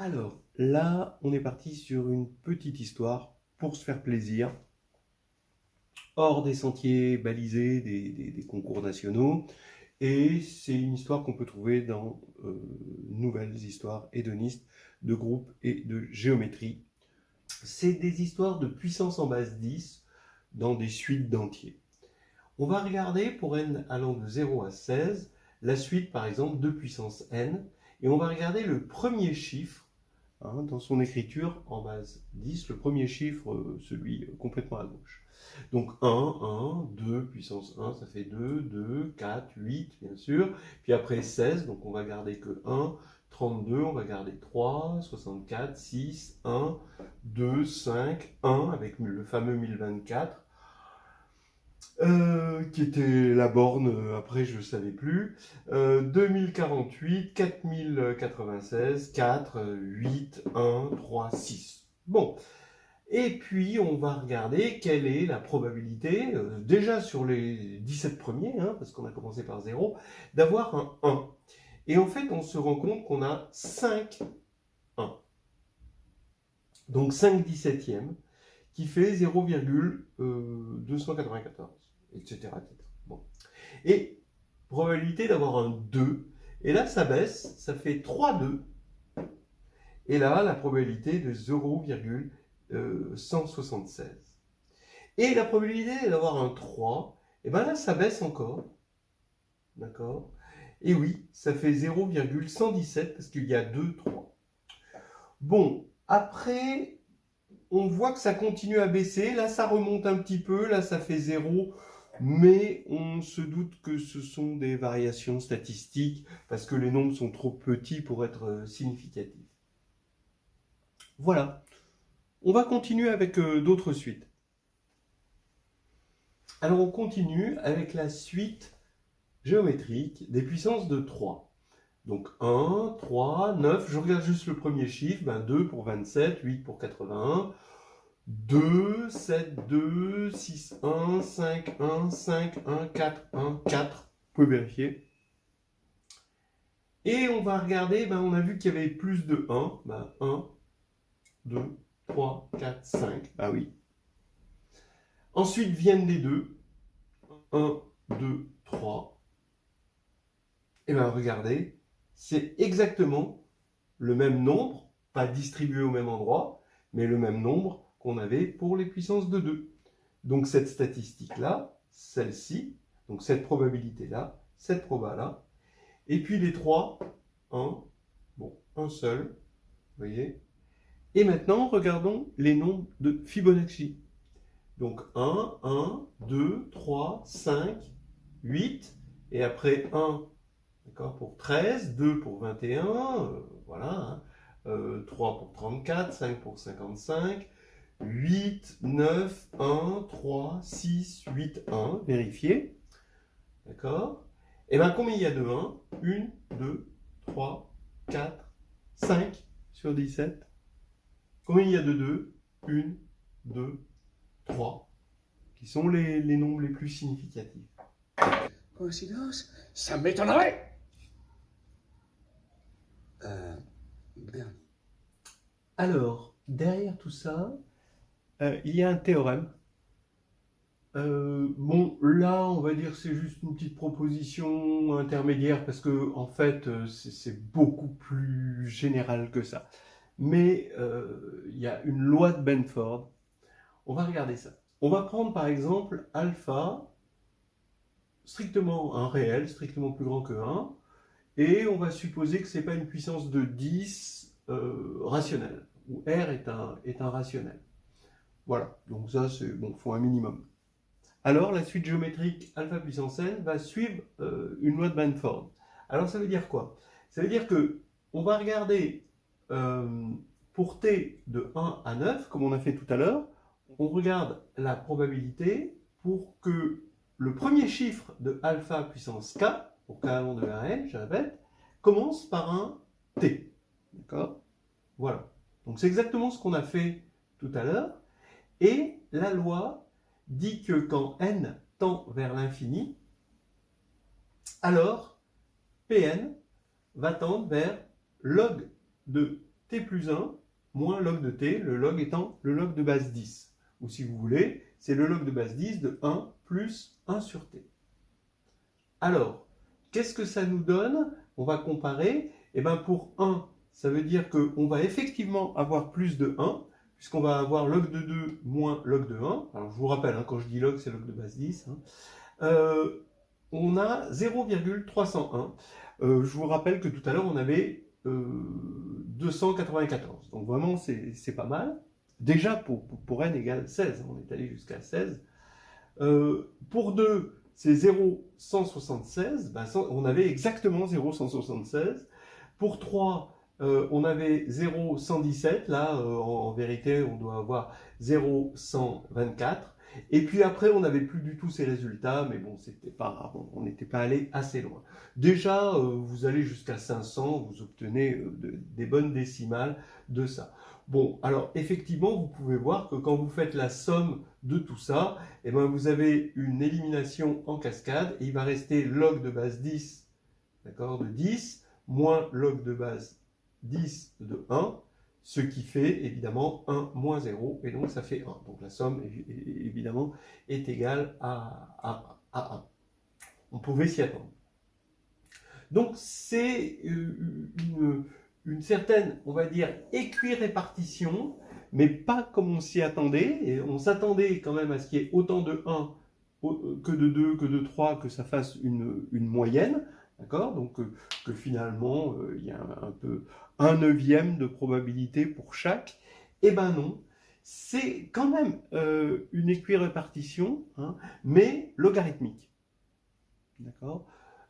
Alors, là, on est parti sur une petite histoire pour se faire plaisir, hors des sentiers balisés des concours nationaux, et c'est une histoire qu'on peut trouver dans Nouvelles histoires hédonistes de groupe et de géométrie. C'est des histoires de puissance en base 10 dans des suites d'entiers. On va regarder pour n allant de 0 à 16, la suite par exemple de puissance n, et on va regarder le premier chiffre dans son écriture en base 10, le premier chiffre, celui complètement à gauche. Donc 1, 2, puissance 1, ça fait 2, 2, 4, 8, bien sûr. Puis après 16, donc on va garder que 1, 32, on va garder 3, 64, 6, 1, 2, 5, 1, avec le fameux 1024. Qui était la borne, après je ne savais plus, 2048, 4096, 4, 8, 1, 3, 6. Bon, et puis on va regarder quelle est la probabilité, déjà sur les 17 premiers, parce qu'on a commencé par 0, d'avoir un 1. Et en fait, on se rend compte qu'on a 5 1. Donc 5 17e, qui fait 0,294, etc. Bon. Et probabilité d'avoir un 2, et là ça baisse, ça fait 3 2, et là la probabilité de 0,176. Et la probabilité d'avoir un 3, et bien là ça baisse encore, d'accord? Et oui, ça fait 0,117 parce qu'il y a 2 3. Bon, après, on voit que ça continue à baisser. Là, ça remonte un petit peu. Là, ça fait 0. Mais on se doute que ce sont des variations statistiques parce que les nombres sont trop petits pour être significatifs. Voilà. On va continuer avec d'autres suites. Alors, on continue avec la suite géométrique des puissances de 3. Donc 1, 3, 9. Je regarde juste le premier chiffre. 2 pour 27, 8 pour 81. 2, 7, 2, 6, 1, 5, 1, 5, 1, 4, 1, 4. Vous pouvez vérifier. Et on va regarder, on a vu qu'il y avait plus de 1. 1, 2, 3, 4, 5. Ah oui. Ensuite viennent les 2. 1, 2, 3. Et bien regardez, c'est exactement le même nombre, pas distribué au même endroit, mais le même nombre qu'on avait pour les puissances de 2. Donc cette statistique-là, celle-ci, donc cette probabilité-là, cette proba-là, et puis les 3, 1, bon, un seul, vous voyez. Et maintenant, regardons les nombres de Fibonacci. Donc 1, 2, 3, 5, 8, et après 1, d'accord, pour 13, 2 pour 21, voilà, 3 pour 34, 5 pour 55, 8, 9, 1, 3, 6, 8, 1. Vérifiez. D'accord? Et bien, combien il y a de 1? 1, 2, 3, 4, 5 sur 17. Combien il y a de 2? 1, 2, 3. Qui sont les nombres les plus significatifs. Coïncidence? Ça m'étonnerait. Merde. Alors, derrière tout ça, il y a un théorème. Bon, là, on va dire que c'est juste une petite proposition intermédiaire parce que, en fait, c'est beaucoup plus général que ça. Mais il y a une loi de Benford. On va regarder ça. On va prendre par exemple alpha, strictement un réel, strictement plus grand que 1, et on va supposer que ce n'est pas une puissance de 10 rationnelle, où R est un rationnel. Voilà, donc ça, c'est bon, il faut un minimum. Alors, la suite géométrique alpha puissance n va suivre une loi de Benford. Alors, ça veut dire quoi? Ça veut dire que on va regarder pour t de 1 à 9, comme on a fait tout à l'heure, on regarde la probabilité pour que le premier chiffre de alpha puissance k, pour k allant de 1 à n, je répète, commence par un t. D'accord? Voilà. Donc, c'est exactement ce qu'on a fait tout à l'heure. Et la loi dit que quand n tend vers l'infini, alors Pn va tendre vers log de t plus 1 moins log de t, le log étant le log de base 10. Ou si vous voulez, c'est le log de base 10 de 1 plus 1 sur t. Alors, qu'est-ce que ça nous donne? On va comparer. Eh bien, pour 1, ça veut dire qu'on va effectivement avoir plus de 1, puisqu'on va avoir log de 2 moins log de 1. Alors, je vous rappelle, hein, quand je dis log, c'est log de base 10. On a 0,301. Je vous rappelle que tout à l'heure, on avait 294. Donc vraiment, c'est pas mal. Déjà, pour n égale 16, on est allé jusqu'à 16. Pour 2, c'est 0,176. Ben, on avait exactement 0,176. Pour 3, on avait 0,117. Là, en vérité, on doit avoir 0,124. Et puis après, on n'avait plus du tout ces résultats, mais bon, c'était pas grave, on n'était pas allé assez loin. Déjà, vous allez jusqu'à 500, vous obtenez des bonnes décimales de ça. Bon, alors effectivement, vous pouvez voir que quand vous faites la somme de tout ça, eh ben, vous avez une élimination en cascade, et il va rester log de base 10, d'accord, de 10, moins log de base 10 de 1, ce qui fait évidemment 1 moins 0, et donc ça fait 1. Donc la somme, évidemment, est égale à 1. On pouvait s'y attendre. Donc c'est une certaine, on va dire, équirépartition, mais pas comme on s'y attendait. Et on s'attendait quand même à ce qu'il y ait autant de 1 que de 2, que de 3, que ça fasse une moyenne. D'accord? Donc que finalement, il y a un peu 1/9 de probabilité pour chaque. Eh ben non, c'est quand même une équirépartition, hein, mais logarithmique. D'accord?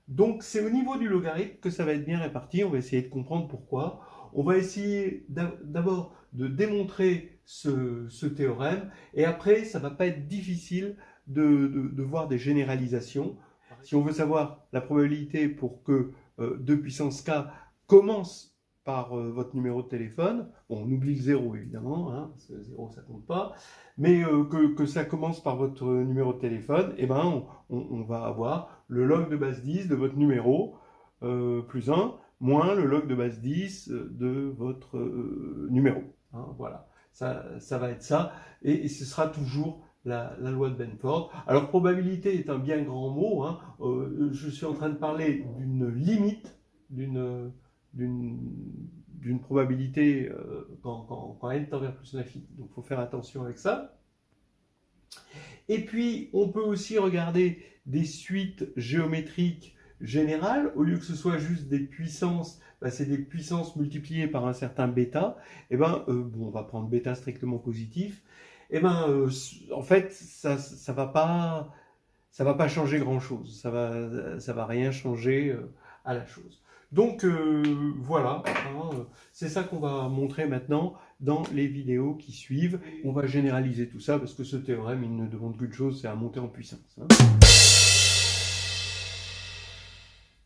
Donc c'est au niveau du logarithme que ça va être bien réparti. On va essayer de comprendre pourquoi. On va essayer d'abord de démontrer ce théorème, et après, ça ne va pas être difficile de voir des généralisations. Si on veut savoir la probabilité pour que 2 puissance k commence par votre numéro de téléphone, bon, on oublie le 0 évidemment, hein, parce que le 0 ça compte pas, mais que ça commence par votre numéro de téléphone, et ben on va avoir le log de base 10 de votre numéro plus 1, moins le log de base 10 de votre numéro. Hein, voilà, ça va être ça, et ce sera toujours la loi de Benford. Alors, probabilité est un bien grand mot. Hein. Je suis en train de parler d'une limite, d'une probabilité quand n tend vers plus l'infini. Donc, il faut faire attention avec ça. Et puis, on peut aussi regarder des suites géométriques générales. Au lieu que ce soit juste des puissances, ben, c'est des puissances multipliées par un certain bêta. Et ben, bon, on va prendre bêta strictement positif. Eh ben, en fait, ça va pas changer grand-chose. Ça va rien changer à la chose. Donc voilà, hein, c'est ça qu'on va montrer maintenant dans les vidéos qui suivent. On va généraliser tout ça parce que ce théorème, il ne demande qu'une chose, c'est à monter en puissance. Hein.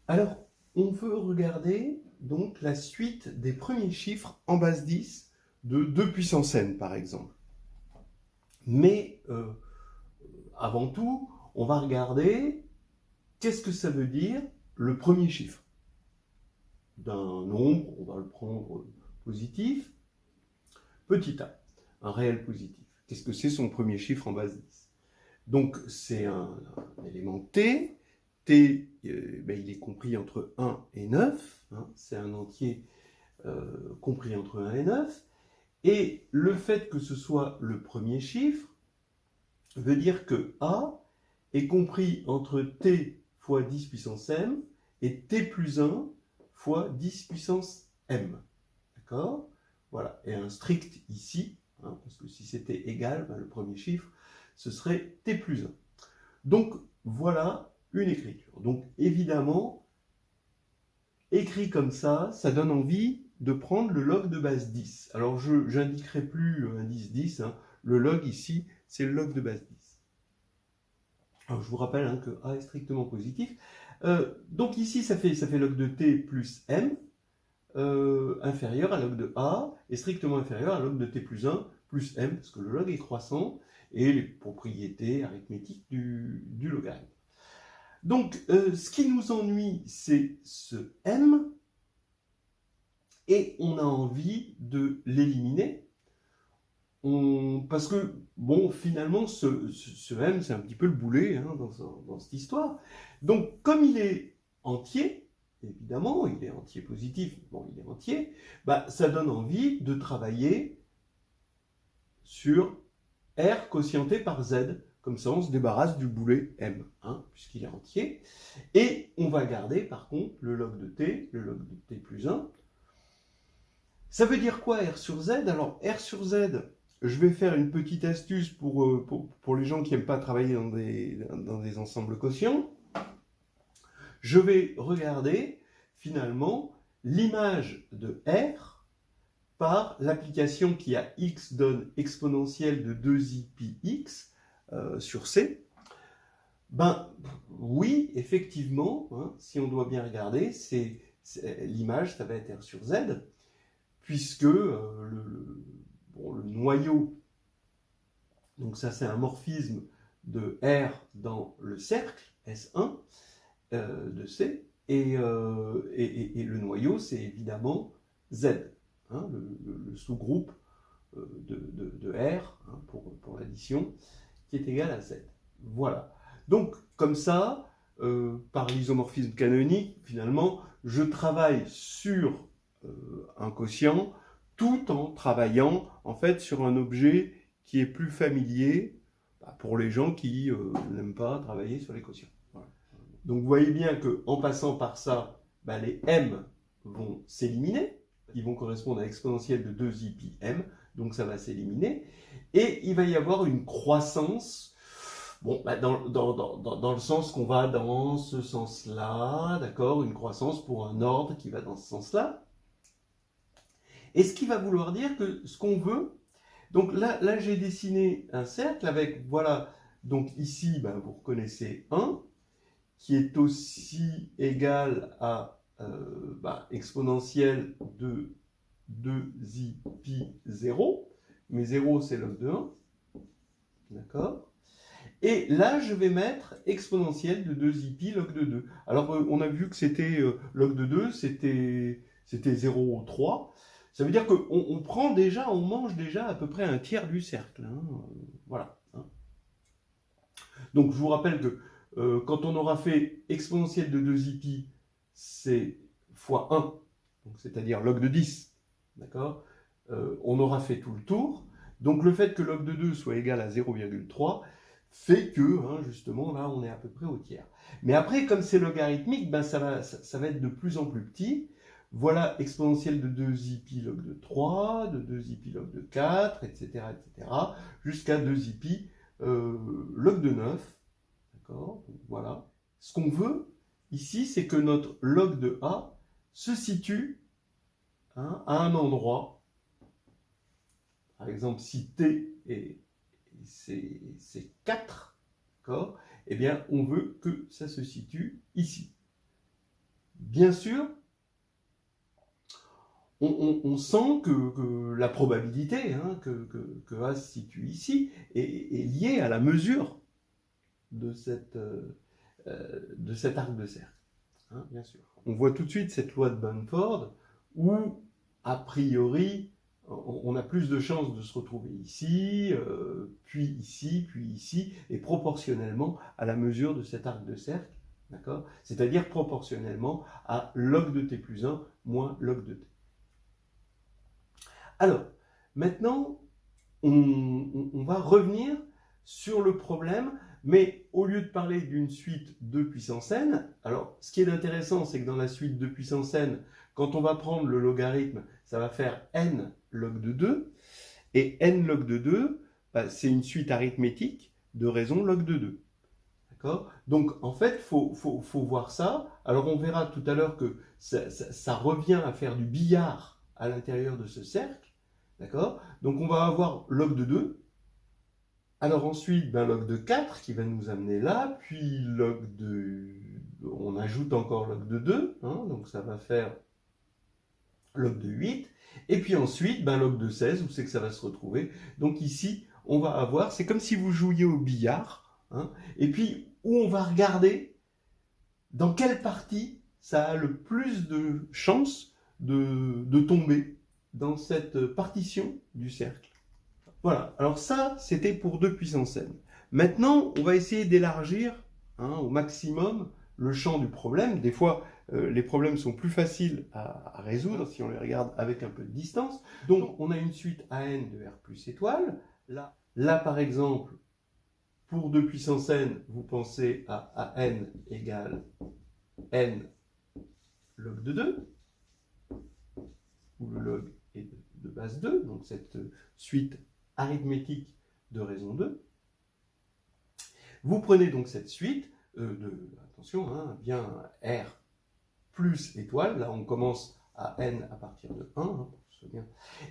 Alors, on veut regarder donc la suite des premiers chiffres en base 10 de 2 puissance n, par exemple. Mais avant tout, on va regarder qu'est-ce que ça veut dire le premier chiffre d'un nombre, on va le prendre positif, petit a, un réel positif. Qu'est-ce que c'est son premier chiffre en base 10? Donc c'est un élément t, ben, il est compris entre 1 et 9, hein, c'est un entier compris entre 1 et 9, et le fait que ce soit le premier chiffre veut dire que a est compris entre t fois 10 puissance m et t plus 1 fois 10 puissance m. D'accord? Voilà. Et un strict ici, hein, parce que si c'était égal, ben, le premier chiffre, ce serait t plus 1. Donc, voilà une écriture. Donc, évidemment, écrit comme ça donne envie de prendre le log de base 10. Alors, je n'indiquerai plus un 10-10. Hein. Le log ici, c'est le log de base 10. Alors, je vous rappelle hein, que A est strictement positif. Donc ici, ça fait log de t plus m, inférieur à log de A, et strictement inférieur à log de t plus 1 plus m, parce que le log est croissant, et les propriétés arithmétiques du logarithme. Donc, ce qui nous ennuie, c'est ce m, et on a envie de l'éliminer. Parce que, bon, finalement, ce M, c'est un petit peu le boulet hein, dans cette histoire. Donc, comme il est entier, évidemment, il est entier positif, bon, il est entier, bah, ça donne envie de travailler sur R quotienté par Z. Comme ça, on se débarrasse du boulet M, hein, puisqu'il est entier. Et on va garder, par contre, le log de T, le log de T plus 1. Ça veut dire quoi, R sur Z? Alors, R sur Z, je vais faire une petite astuce pour les gens qui n'aiment pas travailler dans des ensembles quotients. Je vais regarder, finalement, l'image de R par l'application qui à x donne exponentielle de 2i pi x sur C. Ben oui, effectivement, hein, si on doit bien regarder, l'image, ça va être R sur Z, puisque le noyau, donc ça c'est un morphisme de R dans le cercle, S1 de C, et le noyau c'est évidemment Z, hein, le sous-groupe de R hein, pour l'addition, qui est égal à Z. Voilà. Donc, comme ça, par l'isomorphisme canonique, finalement, je travaille sur un quotient tout en travaillant, en fait, sur un objet qui est plus familier pour les gens qui n'aiment pas travailler sur les quotients. Voilà. Donc, vous voyez bien qu'en passant par ça, bah, les M vont s'éliminer. Ils vont correspondre à l'exponentielle de 2i pi m, donc ça va s'éliminer. Et il va y avoir une croissance, bon, bah dans le sens qu'on va dans ce sens-là, d'accord, une croissance pour un ordre qui va dans ce sens-là. Et ce qui va vouloir dire que ce qu'on veut, donc là j'ai dessiné un cercle avec, voilà, donc ici, bah, vous reconnaissez 1, qui est aussi égal à exponentielle de 2i pi 0, mais 0 c'est log de 1, d'accord? Et là je vais mettre exponentielle de 2i pi log de 2. Alors on a vu que c'était log de 2, c'était 0,3. Ça veut dire qu'on prend déjà, on mange déjà à peu près un tiers du cercle. Hein. Voilà. Hein. Donc je vous rappelle que quand on aura fait exponentielle de 2i pi, c'est fois 1, c'est-à-dire log de 10, d'accord, on aura fait tout le tour. Donc le fait que log de 2 soit égal à 0,3 fait que, hein, justement, là, on est à peu près au tiers. Mais après, comme c'est logarithmique, ben, ça va être de plus en plus petit. Voilà exponentielle de 2i pi log de 3, de 2i pi log de 4, etc., jusqu'à 2i pi log de 9. D'accord? Voilà. Ce qu'on veut ici, c'est que notre log de A se situe hein, à un endroit. Par exemple, si T c'est 4, d'accord? Eh bien, on veut que ça se situe ici. Bien sûr, on sent que la probabilité hein, que A se situe ici est liée à la mesure de cet arc de cercle. Hein, bien sûr. On voit tout de suite cette loi de Bamford où, a priori, on a plus de chances de se retrouver ici, puis ici, et proportionnellement à la mesure de cet arc de cercle, d'accord? C'est-à-dire proportionnellement à log de t plus 1 moins log de t. Alors, maintenant, on va revenir sur le problème, mais au lieu de parler d'une suite 2 puissance n, alors ce qui est intéressant, c'est que dans la suite 2 puissance n, quand on va prendre le logarithme, ça va faire n log de 2, et n log de 2, bah, c'est une suite arithmétique de raison log de 2. D'accord ? Donc en fait, il faut voir ça. Alors on verra tout à l'heure que ça revient à faire du billard à l'intérieur de ce cercle. D'accord ? Donc on va avoir log de 2. Alors ensuite, ben, log de 4 qui va nous amener là, puis log de... On ajoute encore log de 2, hein, donc ça va faire log de 8. Et puis ensuite, ben, log de 16, où c'est que ça va se retrouver. Donc ici, on va avoir, c'est comme si vous jouiez au billard, hein, et puis où on va regarder dans quelle partie ça a le plus de chances de tomber dans cette partition du cercle. Voilà, alors ça, c'était pour 2 puissance n. Maintenant, on va essayer d'élargir au maximum le champ du problème. Des fois, les problèmes sont plus faciles à résoudre si on les regarde avec un peu de distance. Donc, on a une suite AN de R plus étoile. Là, par exemple, pour 2 puissance n, vous pensez à AN égale n log de 2, où le log est de base 2, donc cette suite arithmétique de raison 2. Vous prenez donc cette suite attention, bien R plus étoile, là on commence à n à partir de 1, pour que ce soit bien.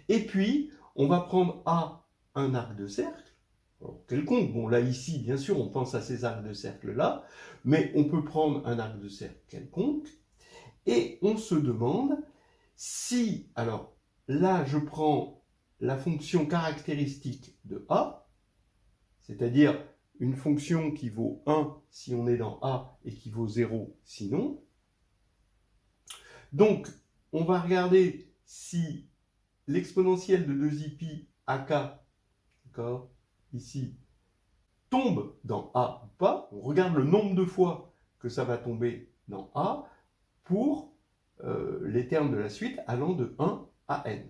Et puis, on va prendre A, un arc de cercle, alors, quelconque. Bon, là ici, bien sûr, on pense à ces arcs de cercle-là, mais on peut prendre un arc de cercle quelconque, et on se demande si, alors, là je prends la fonction caractéristique de A, c'est-à-dire une fonction qui vaut 1 si on est dans A et qui vaut 0 sinon. Donc, on va regarder si l'exponentielle de 2i ak, d'accord, ici, tombe dans A ou pas. On regarde le nombre de fois que ça va tomber dans A pour les termes de la suite allant de 1 à n.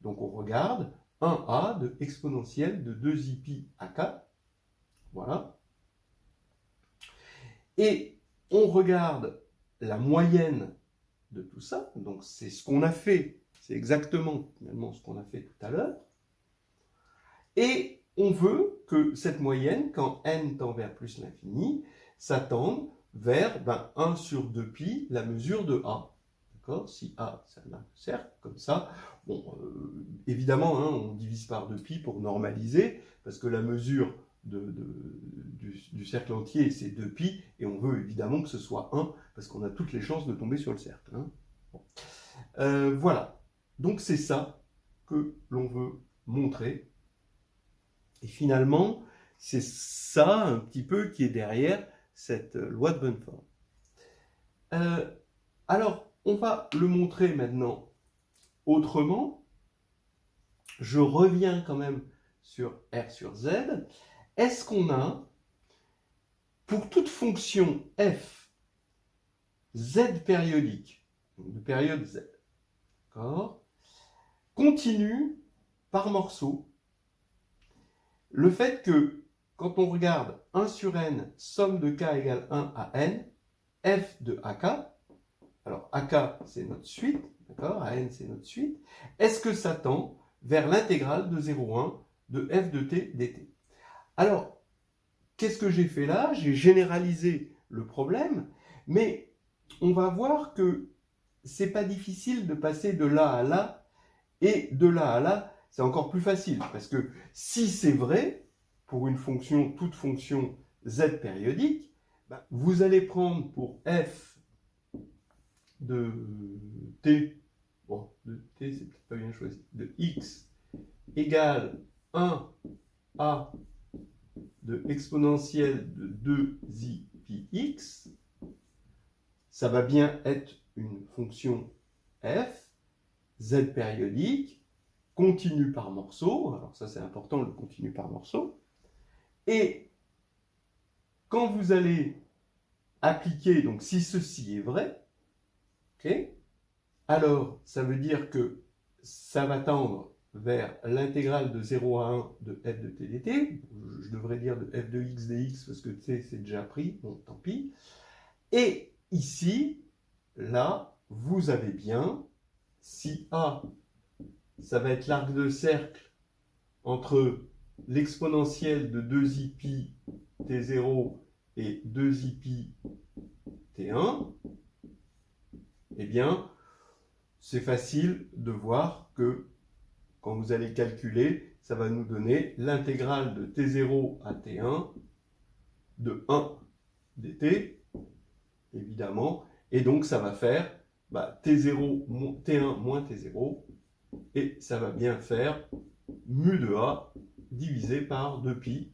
Donc, on regarde 1a de exponentielle de 2i ak. Voilà. Et on regarde la moyenne de tout ça. Donc, c'est ce qu'on a fait. C'est exactement, finalement, ce qu'on a fait tout à l'heure. Et on veut que cette moyenne, quand n tend vers plus l'infini, ça tende vers 1 sur 2π, la mesure de a. D'accord ? Si a, c'est un arc de cercle, comme ça. Bon, évidemment, on divise par 2π pour normaliser, parce que la mesure du cercle entier, c'est 2π, et on veut évidemment que ce soit 1, parce qu'on a toutes les chances de tomber sur le cercle. Bon. Voilà. Donc c'est ça que l'on veut montrer. Et finalement, c'est ça un petit peu qui est derrière cette loi de Bonneforme. Alors, on va le montrer maintenant autrement. Je reviens quand même sur R sur Z. Est-ce qu'on a, pour toute fonction f, z périodique, de période z, d'accord, continue par morceaux, le fait que, quand on regarde 1 sur n, somme de k égale 1 à n, f de ak, alors ak c'est notre suite, d'accord, an c'est notre suite, est-ce que ça tend vers l'intégrale de 0,1 de f de t dt? Alors, qu'est-ce que j'ai fait là? J'ai généralisé le problème, mais on va voir que c'est pas difficile de passer de là à là, et de là à là, c'est encore plus facile, parce que si c'est vrai, pour une fonction, toute fonction z périodique, vous allez prendre pour f de t, bon, de t c'est peut-être pas bien choisi, de x égale 1 à de exponentielle de 2i pi x, ça va bien être une fonction f, z périodique, continue par morceaux, alors ça c'est important, le continu par morceaux, et quand vous allez appliquer, donc si ceci est vrai, okay, alors ça veut dire que ça va tendre vers l'intégrale de 0 à 1 de f de t dt, je devrais dire de f de x dx parce que t c'est déjà pris, bon tant pis, et ici, là, vous avez bien, si A, ça va être l'arc de cercle entre l'exponentielle de 2i pi t0 et 2i pi t1, eh bien, c'est facile de voir que quand vous allez calculer, ça va nous donner l'intégrale de t0 à t1 de 1 dt, évidemment, et donc ça va faire t0, t1 moins t0, et ça va bien faire mu de a divisé par 2pi,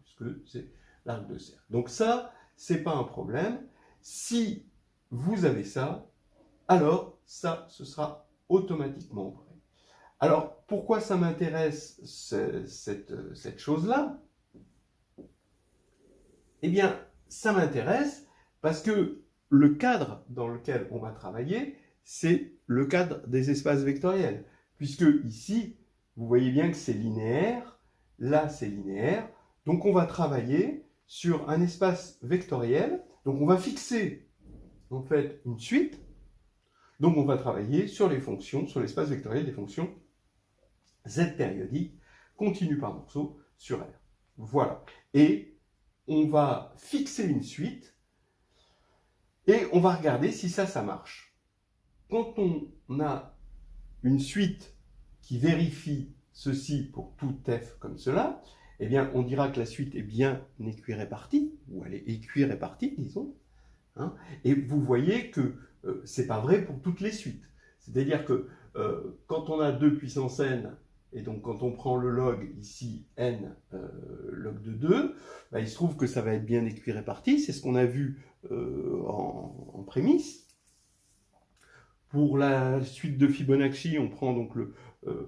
puisque c'est l'arc de cercle. Donc ça, c'est pas un problème. Si vous avez ça, alors ça, ce sera automatiquement vrai. Alors, pourquoi ça m'intéresse cette chose-là? Eh bien, ça m'intéresse parce que le cadre dans lequel on va travailler, c'est le cadre des espaces vectoriels. Puisque ici, vous voyez bien que c'est linéaire, là c'est linéaire, donc on va travailler sur un espace vectoriel, donc on va fixer en fait une suite, donc on va travailler sur les fonctions, sur l'espace vectoriel des fonctions z périodiques, continues par morceaux sur R. Voilà. Et on va fixer une suite et on va regarder si ça marche. Quand on a une suite qui vérifie ceci pour tout f comme cela, eh bien, on dira que la suite est bien équirépartie, ou elle est équirépartie, disons. Hein, et vous voyez que ce n'est pas vrai pour toutes les suites. C'est-à-dire que quand on a 2 puissance n, et donc quand on prend le log ici, n log de 2, bah, il se trouve que ça va être bien équiréparti. C'est ce qu'on a vu en prémisse. Pour la suite de Fibonacci, on prend donc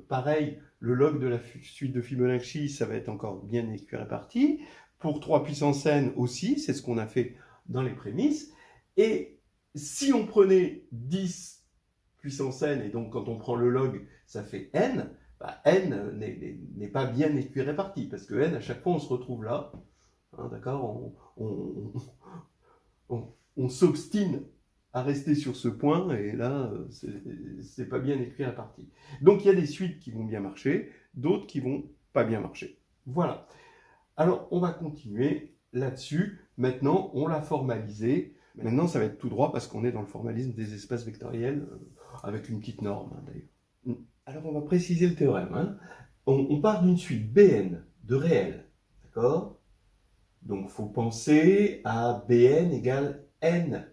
pareil, le log de la suite de Fibonacci, ça va être encore bien équiréparti. Pour 3 puissance n aussi, c'est ce qu'on a fait dans les prémices. Et si on prenait 10 puissance n, et donc quand on prend le log, ça fait n, bah, n n'est pas bien équiréparti, parce que n, à chaque fois, on se retrouve là. Hein, d'accord, on s'obstine à rester sur ce point, et là, c'est pas bien équiréparti. Donc, il y a des suites qui vont bien marcher, d'autres qui vont pas bien marcher. Voilà. Alors, on va continuer là-dessus. Maintenant, on l'a formalisé. Maintenant, ça va être tout droit parce qu'on est dans le formalisme des espaces vectoriels avec une petite norme, hein, d'ailleurs. Alors, on va préciser le théorème. Hein. On part d'une suite Bn de réel. D'accord? Donc, il faut penser à Bn égale n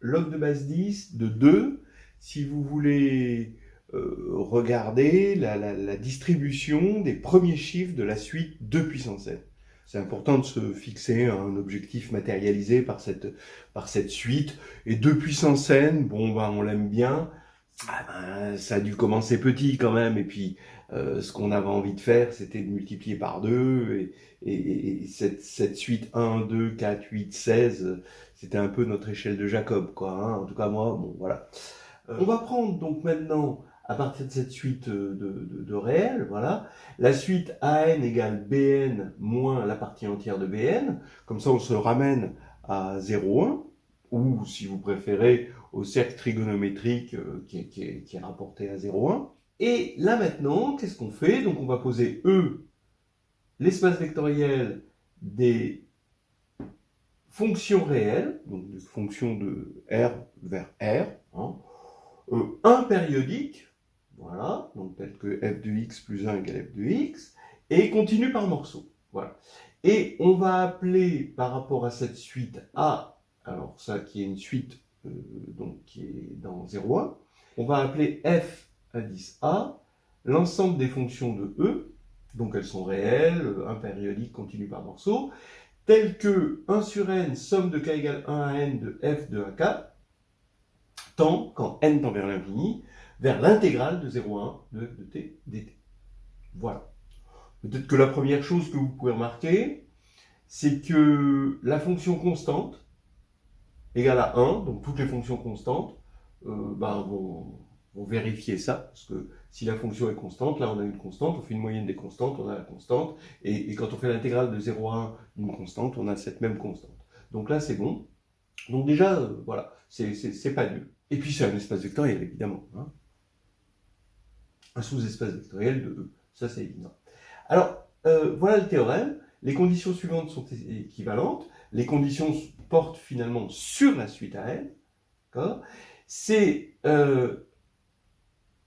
log de base 10 de 2. Si vous voulez regarder la distribution des premiers chiffres de la suite 2 puissance n. C'est important de se fixer un objectif matérialisé par cette suite. Et 2 puissance n, bon, bah, on l'aime bien. Ah ben, ça a dû commencer petit quand même. Et puis, ce qu'on avait envie de faire, c'était de multiplier par 2. Et cette suite 1, 2, 4, 8, 16, c'était un peu notre échelle de Jacob, quoi. Hein. En tout cas, moi, bon, voilà. On va prendre donc maintenant, à partir de cette suite de réel, voilà, la suite AN égale BN moins la partie entière de BN. Comme ça, on se ramène à 0,1, ou si vous préférez, au cercle trigonométrique qui est rapporté à 0,1. Et là maintenant, qu'est-ce qu'on fait? Donc on va poser E, l'espace vectoriel des fonctions réelles, donc des fonctions de R vers R, hein, un périodique, voilà, donc tel que f de x plus 1 égale f de x, et continue par morceau. Voilà. Et on va appeler par rapport à cette suite A, alors ça qui est une suite donc qui est dans 0,1, on va appeler f à 10A l'ensemble des fonctions de E, donc elles sont réelles, un périodique continue par morceau, tel que 1 sur n, somme de k égale 1 à n de f de ak, tend, quand n tend vers l'infini, vers l'intégrale de 0 à 1 de f de t dt. Voilà. Peut-être que la première chose que vous pouvez remarquer, c'est que la fonction constante égale à 1, donc toutes les fonctions constantes, vont vérifier ça, parce que si la fonction est constante, là on a une constante, on fait une moyenne des constantes, on a la constante, et quand on fait l'intégrale de 0 à 1 d'une constante, on a cette même constante. Donc là c'est bon. Donc déjà, voilà, c'est pas nul. Et puis c'est un espace vectoriel, évidemment. Hein. Un sous-espace vectoriel de E, ça c'est évident. Alors, voilà le théorème. Les conditions suivantes sont équivalentes. Les conditions portent finalement sur la suite à n. C'est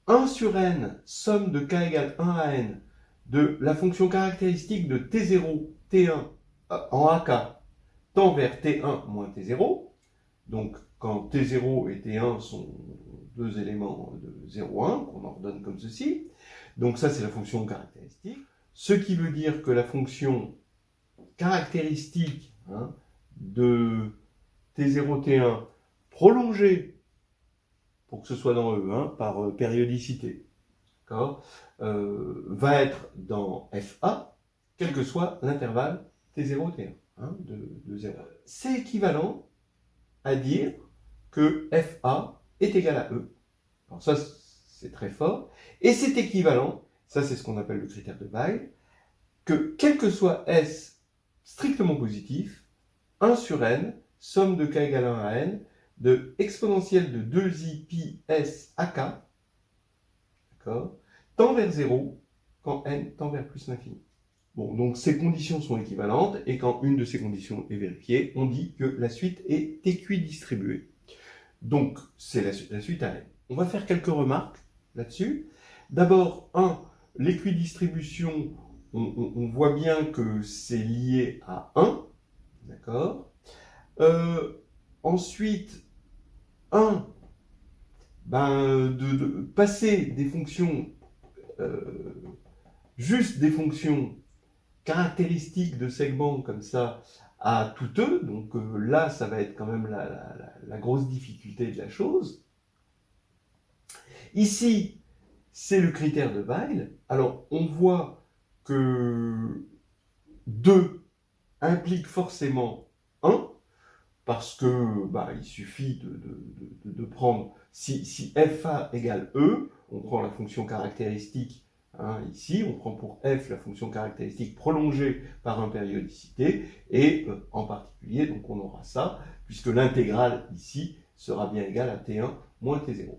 1 sur n, somme de k égale 1 à n, de la fonction caractéristique de t0, t1 en ak tend vers t1 moins t0. Donc, quand t0 et t1 sont deux éléments de 0,1, qu'on ordonne comme ceci. Donc ça, c'est la fonction caractéristique. Ce qui veut dire que la fonction caractéristique de t0, t1 prolongée pour que ce soit dans E, hein, par périodicité, d'accord, va être dans FA, quel que soit l'intervalle T0, T1, hein, de 0. C'est équivalent à dire que FA est égal à E. Alors ça, c'est très fort. Et c'est équivalent, ça c'est ce qu'on appelle le critère de Weil, que quel que soit S strictement positif, 1 sur n, somme de k égale 1 à n, de exponentielle de 2i pi s à k, d'accord, tend vers 0 quand n tend vers plus l'infini. Bon, donc ces conditions sont équivalentes, et quand une de ces conditions est vérifiée, on dit que la suite est équidistribuée. Donc, c'est la suite à n. On va faire quelques remarques là-dessus. D'abord, l'équidistribution, on voit bien que c'est lié à 1, d'accord. Ensuite, 1, de passer des fonctions, juste des fonctions caractéristiques de segments comme ça à tout E, donc là, ça va être quand même la grosse difficulté de la chose. Ici, c'est le critère de Weil. Alors, on voit que 2 implique forcément 1, parce que il suffit de prendre, si FA égale E, on prend la fonction caractéristique, hein, ici, on prend pour F la fonction caractéristique prolongée par impériodicité, et en particulier, donc on aura ça, puisque l'intégrale ici sera bien égale à T1 moins T0.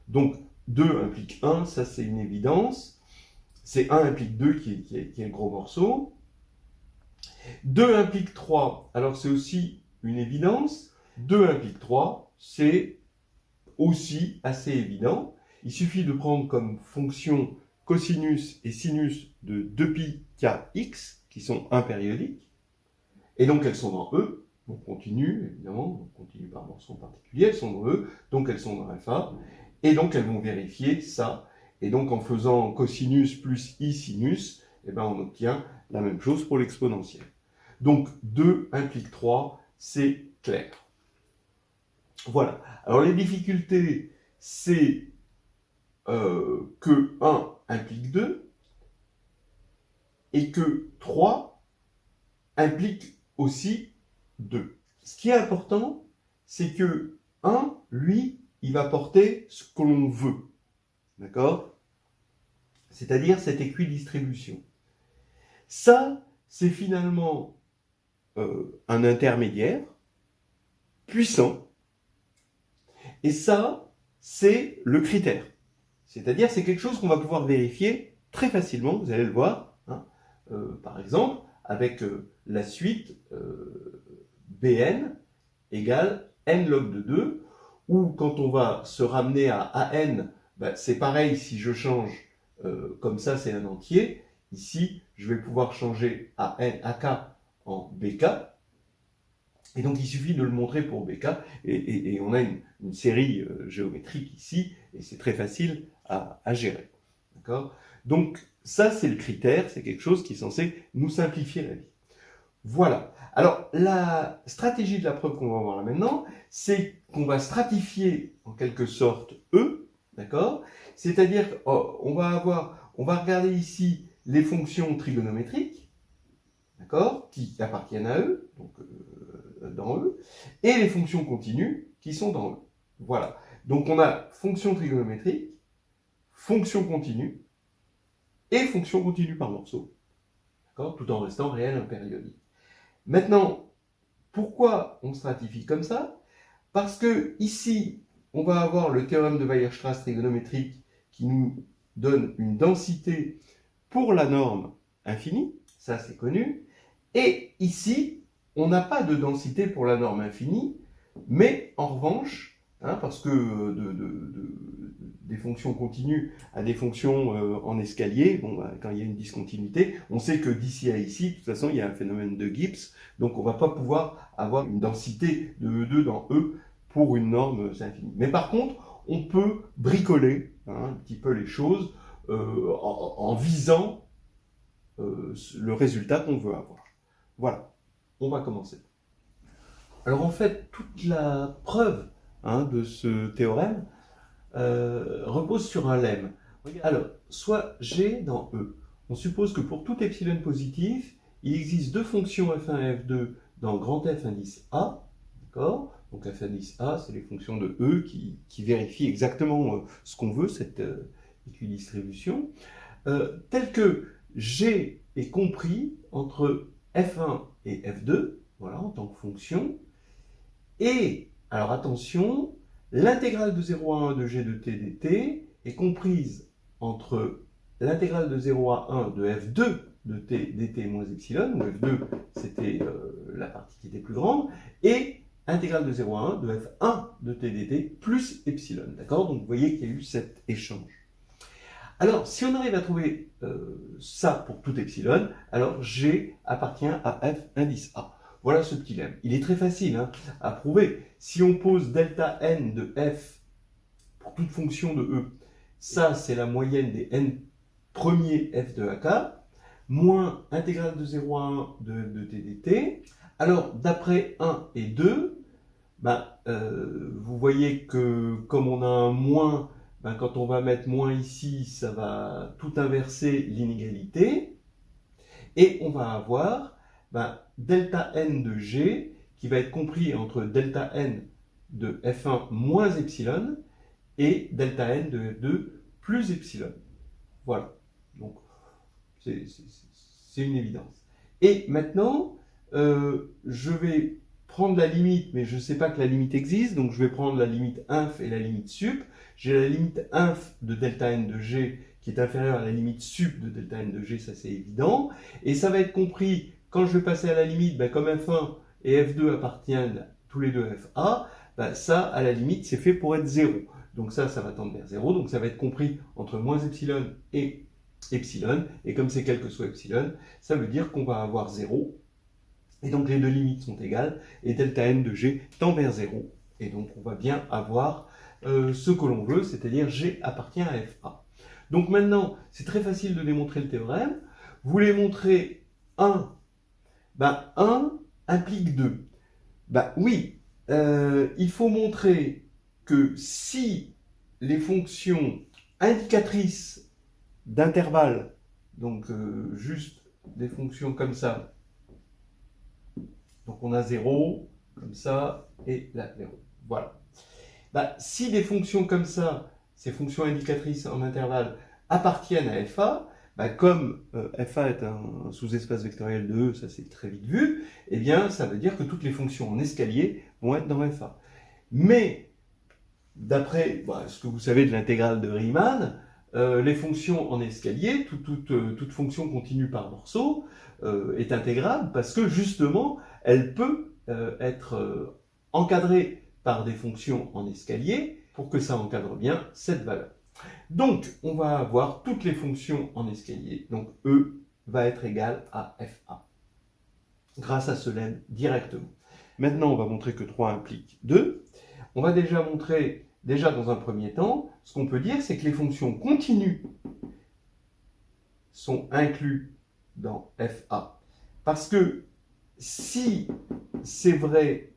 Donc 2 implique 1, ça c'est une évidence. C'est 1 implique 2 qui est le gros morceau. 2 implique 3, alors c'est aussi une évidence. 2 implique 3, c'est aussi assez évident. Il suffit de prendre comme fonction cosinus et sinus de 2pi kx, qui sont impériodiques, et donc elles sont dans E, donc continu, évidemment, donc continu par morceau particulier, elles sont dans E, donc elles sont dans FA, et donc elles vont vérifier ça, et donc en faisant cosinus plus i sinus, on obtient la même chose pour l'exponentielle. Donc 2 implique 3, c'est clair. Voilà. Alors les difficultés, c'est que 1 implique 2 et que 3 implique aussi 2. Ce qui est important, c'est que 1, lui, il va porter ce que l'on veut. D'accord? C'est-à-dire cette équidistribution. Ça, c'est finalement un intermédiaire puissant. Et ça, c'est le critère. C'est-à-dire, c'est quelque chose qu'on va pouvoir vérifier très facilement, vous allez le voir, hein, par exemple, avec la suite Bn égale n log de 2, ou quand on va se ramener à An, c'est pareil, si je change, comme ça c'est un entier, ici je vais pouvoir changer AK en BK, et donc il suffit de le montrer pour BK, et on a une série géométrique ici, et c'est très facile à gérer. D'accord ? Donc ça c'est le critère, c'est quelque chose qui est censé nous simplifier la vie. Voilà. Alors la stratégie de la preuve qu'on va voir là maintenant, c'est qu'on va stratifier en quelque sorte E, d'accord ? C'est-à-dire on va regarder ici les fonctions trigonométriques, d'accord, qui appartiennent à E, donc dans E, et les fonctions continues qui sont dans E. Voilà. Donc on a fonction trigonométrique, fonction continue, et fonction continue par morceau, d'accord, tout en restant réel impériodique. Maintenant, pourquoi on stratifie comme ça? Parce que ici, on va avoir le théorème de Weierstrass trigonométrique qui nous donne une densité pour la norme infinie, ça c'est connu, et ici, on n'a pas de densité pour la norme infinie, mais en revanche, hein, parce que des fonctions continues à des fonctions en escalier, quand il y a une discontinuité, on sait que d'ici à ici, de toute façon, il y a un phénomène de Gibbs, donc on ne va pas pouvoir avoir une densité de E2 dans E pour une norme infinie. Mais par contre, on peut bricoler un petit peu les choses en visant le résultat qu'on veut avoir. Voilà, on va commencer. Alors en fait, toute la preuve de ce théorème repose sur un lemme. Alors, soit G dans E. On suppose que pour tout epsilon positif, il existe deux fonctions f1 et f2 dans grand F indice A. D'accord? Donc f indice A, c'est les fonctions de E qui vérifient exactement ce qu'on veut, cette équidistribution. Tel que G est compris entre f1 et f2, voilà, en tant que fonction. Et, alors attention, l'intégrale de 0 à 1 de g de t dt est comprise entre l'intégrale de 0 à 1 de f2 de t dt moins epsilon, où f2 c'était la partie qui était plus grande, et intégrale de 0 à 1 de f1 de t dt plus epsilon. D'accord? Donc vous voyez qu'il y a eu cet échange. Alors, si on arrive à trouver ça pour tout epsilon, alors G appartient à f indice A. Voilà ce petit lemme. Il est très facile à prouver. Si on pose delta n de f pour toute fonction de E, ça c'est la moyenne des n premiers f de AK, moins intégrale de 0 à 1 de f de t dt. Alors, d'après 1 et 2, vous voyez que comme on a un moins, quand on va mettre moins ici, ça va tout inverser l'inégalité. Et on va avoir delta n de g qui va être compris entre delta n de f1 moins epsilon et delta n de f2 plus epsilon. Voilà. Donc, c'est une évidence. Et maintenant, je vais prendre la limite, mais je ne sais pas que la limite existe, donc je vais prendre la limite inf et la limite sup. J'ai la limite inf de delta n de g qui est inférieure à la limite sup de delta n de g, ça c'est évident. Et ça va être compris, quand je vais passer à la limite, comme f1 et f2 appartiennent tous les deux à fa, ça, à la limite, c'est fait pour être 0. Donc ça va tendre vers 0, donc ça va être compris entre moins epsilon et epsilon. Et comme c'est quel que soit epsilon, ça veut dire qu'on va avoir 0. Et donc les deux limites sont égales, et delta n de g tend vers 0. Et donc on va bien avoir ce que l'on veut, c'est-à-dire g appartient à fa. Donc maintenant, c'est très facile de démontrer le théorème. Vous voulez montrer 1, 1 implique 2. Oui, il faut montrer que si les fonctions indicatrices d'intervalle, donc juste des fonctions comme ça, donc on a 0, comme ça, et là 0. Voilà. Si des fonctions comme ça, ces fonctions indicatrices en intervalle, appartiennent à FA, comme FA est un sous-espace vectoriel de E, ça c'est très vite vu, eh bien ça veut dire que toutes les fonctions en escalier vont être dans FA. Mais, d'après ce que vous savez de l'intégrale de Riemann, les fonctions en escalier, toute fonction continue par morceau, est intégrable parce que justement, elle peut être encadrée par des fonctions en escalier pour que ça encadre bien cette valeur. Donc, on va avoir toutes les fonctions en escalier. Donc, E va être égal à FA, grâce à ce lemme directement. Maintenant, on va montrer que 3 implique 2. On va déjà montrer, dans un premier temps, ce qu'on peut dire, c'est que les fonctions continues sont incluses dans FA. Parce que si c'est vrai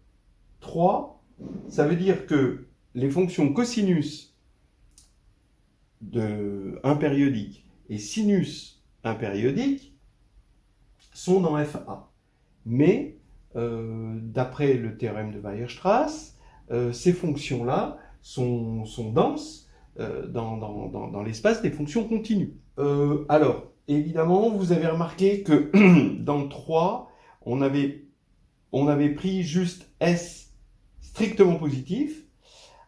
3, ça veut dire que les fonctions cosinus de 1 périodique et sinus 1 périodique sont dans FA. Mais, d'après le théorème de Weierstrass, ces fonctions-là sont denses dans l'espace des fonctions continues. Alors, évidemment, vous avez remarqué que dans le 3, on avait pris juste S strictement positif.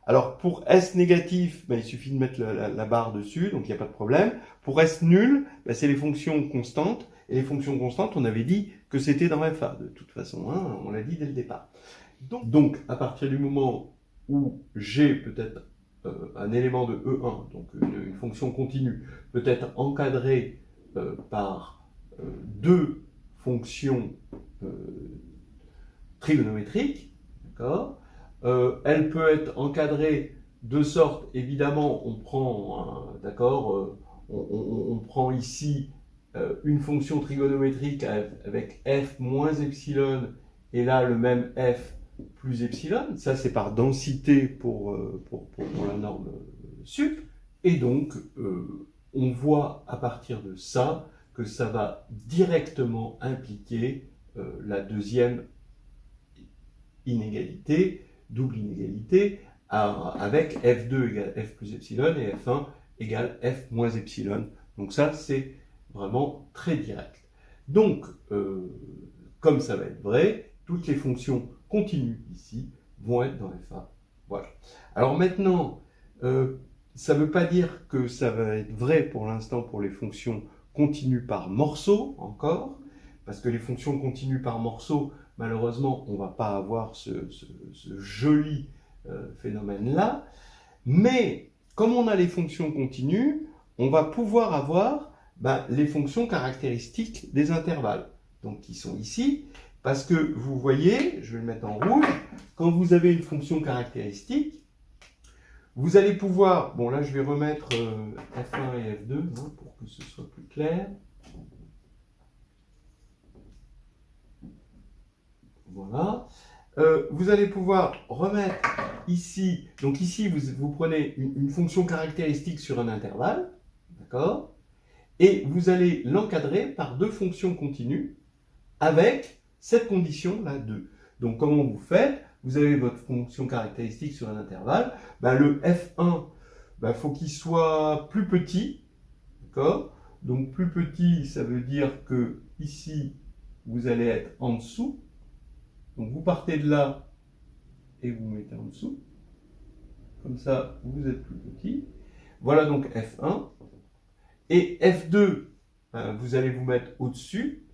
Alors, pour S négatif, il suffit de mettre la barre dessus, donc il n'y a pas de problème. Pour S nul, c'est les fonctions constantes. Et les fonctions constantes, on avait dit que c'était dans FA, de toute façon, on l'a dit dès le départ. Donc, à partir du moment où G peut être un élément de E1, donc une fonction continue, peut être encadrée par deux fonctions trigonométriques, d'accord, elle peut être encadrée de sorte, évidemment, on prend, on prend ici une fonction trigonométrique avec f moins epsilon, et là le même f plus epsilon. Ça c'est par densité pour la norme sup, et donc on voit à partir de ça que ça va directement impliquer la deuxième inégalité, double inégalité, avec f2 égale f plus epsilon et f1 égale f moins epsilon. Donc ça, c'est vraiment très direct. Donc, comme ça va être vrai, toutes les fonctions continues ici vont être dans FA. Voilà. Alors maintenant, ça ne veut pas dire que ça va être vrai pour l'instant pour les fonctions continues par morceau encore, parce que les fonctions continues par morceau, malheureusement, on ne va pas avoir ce joli phénomène-là. Mais comme on a les fonctions continues, on va pouvoir avoir les fonctions caractéristiques des intervalles, donc qui sont ici, parce que vous voyez, je vais le mettre en rouge, quand vous avez une fonction caractéristique, vous allez pouvoir, bon là je vais remettre F1 et F2 hein, pour que ce soit plus clair. Voilà. Vous allez pouvoir remettre ici, donc ici vous prenez une fonction caractéristique sur un intervalle, d'accord, et vous allez l'encadrer par deux fonctions continues avec cette condition-là 2. Donc comment vous faites? Vous avez votre fonction caractéristique sur un intervalle, le f1, faut qu'il soit plus petit, d'accord? Donc plus petit, ça veut dire que ici, vous allez être en dessous. Donc vous partez de là et vous mettez en dessous. Comme ça, vous êtes plus petit. Voilà donc F1. Et F2, vous allez vous mettre au-dessus.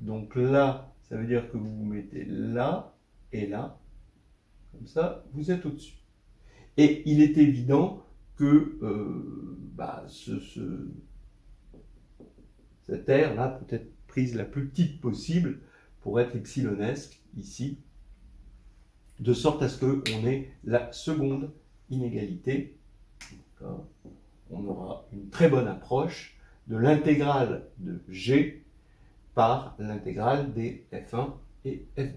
Donc là, ça veut dire que vous vous mettez là et là. Comme ça, vous êtes au-dessus. Et il est évident que cette aire-là peut être prise la plus petite possible pour être epsilonesque ici, de sorte à ce qu'on ait la seconde inégalité. On aura une très bonne approche de l'intégrale de G par l'intégrale des F1 et F2.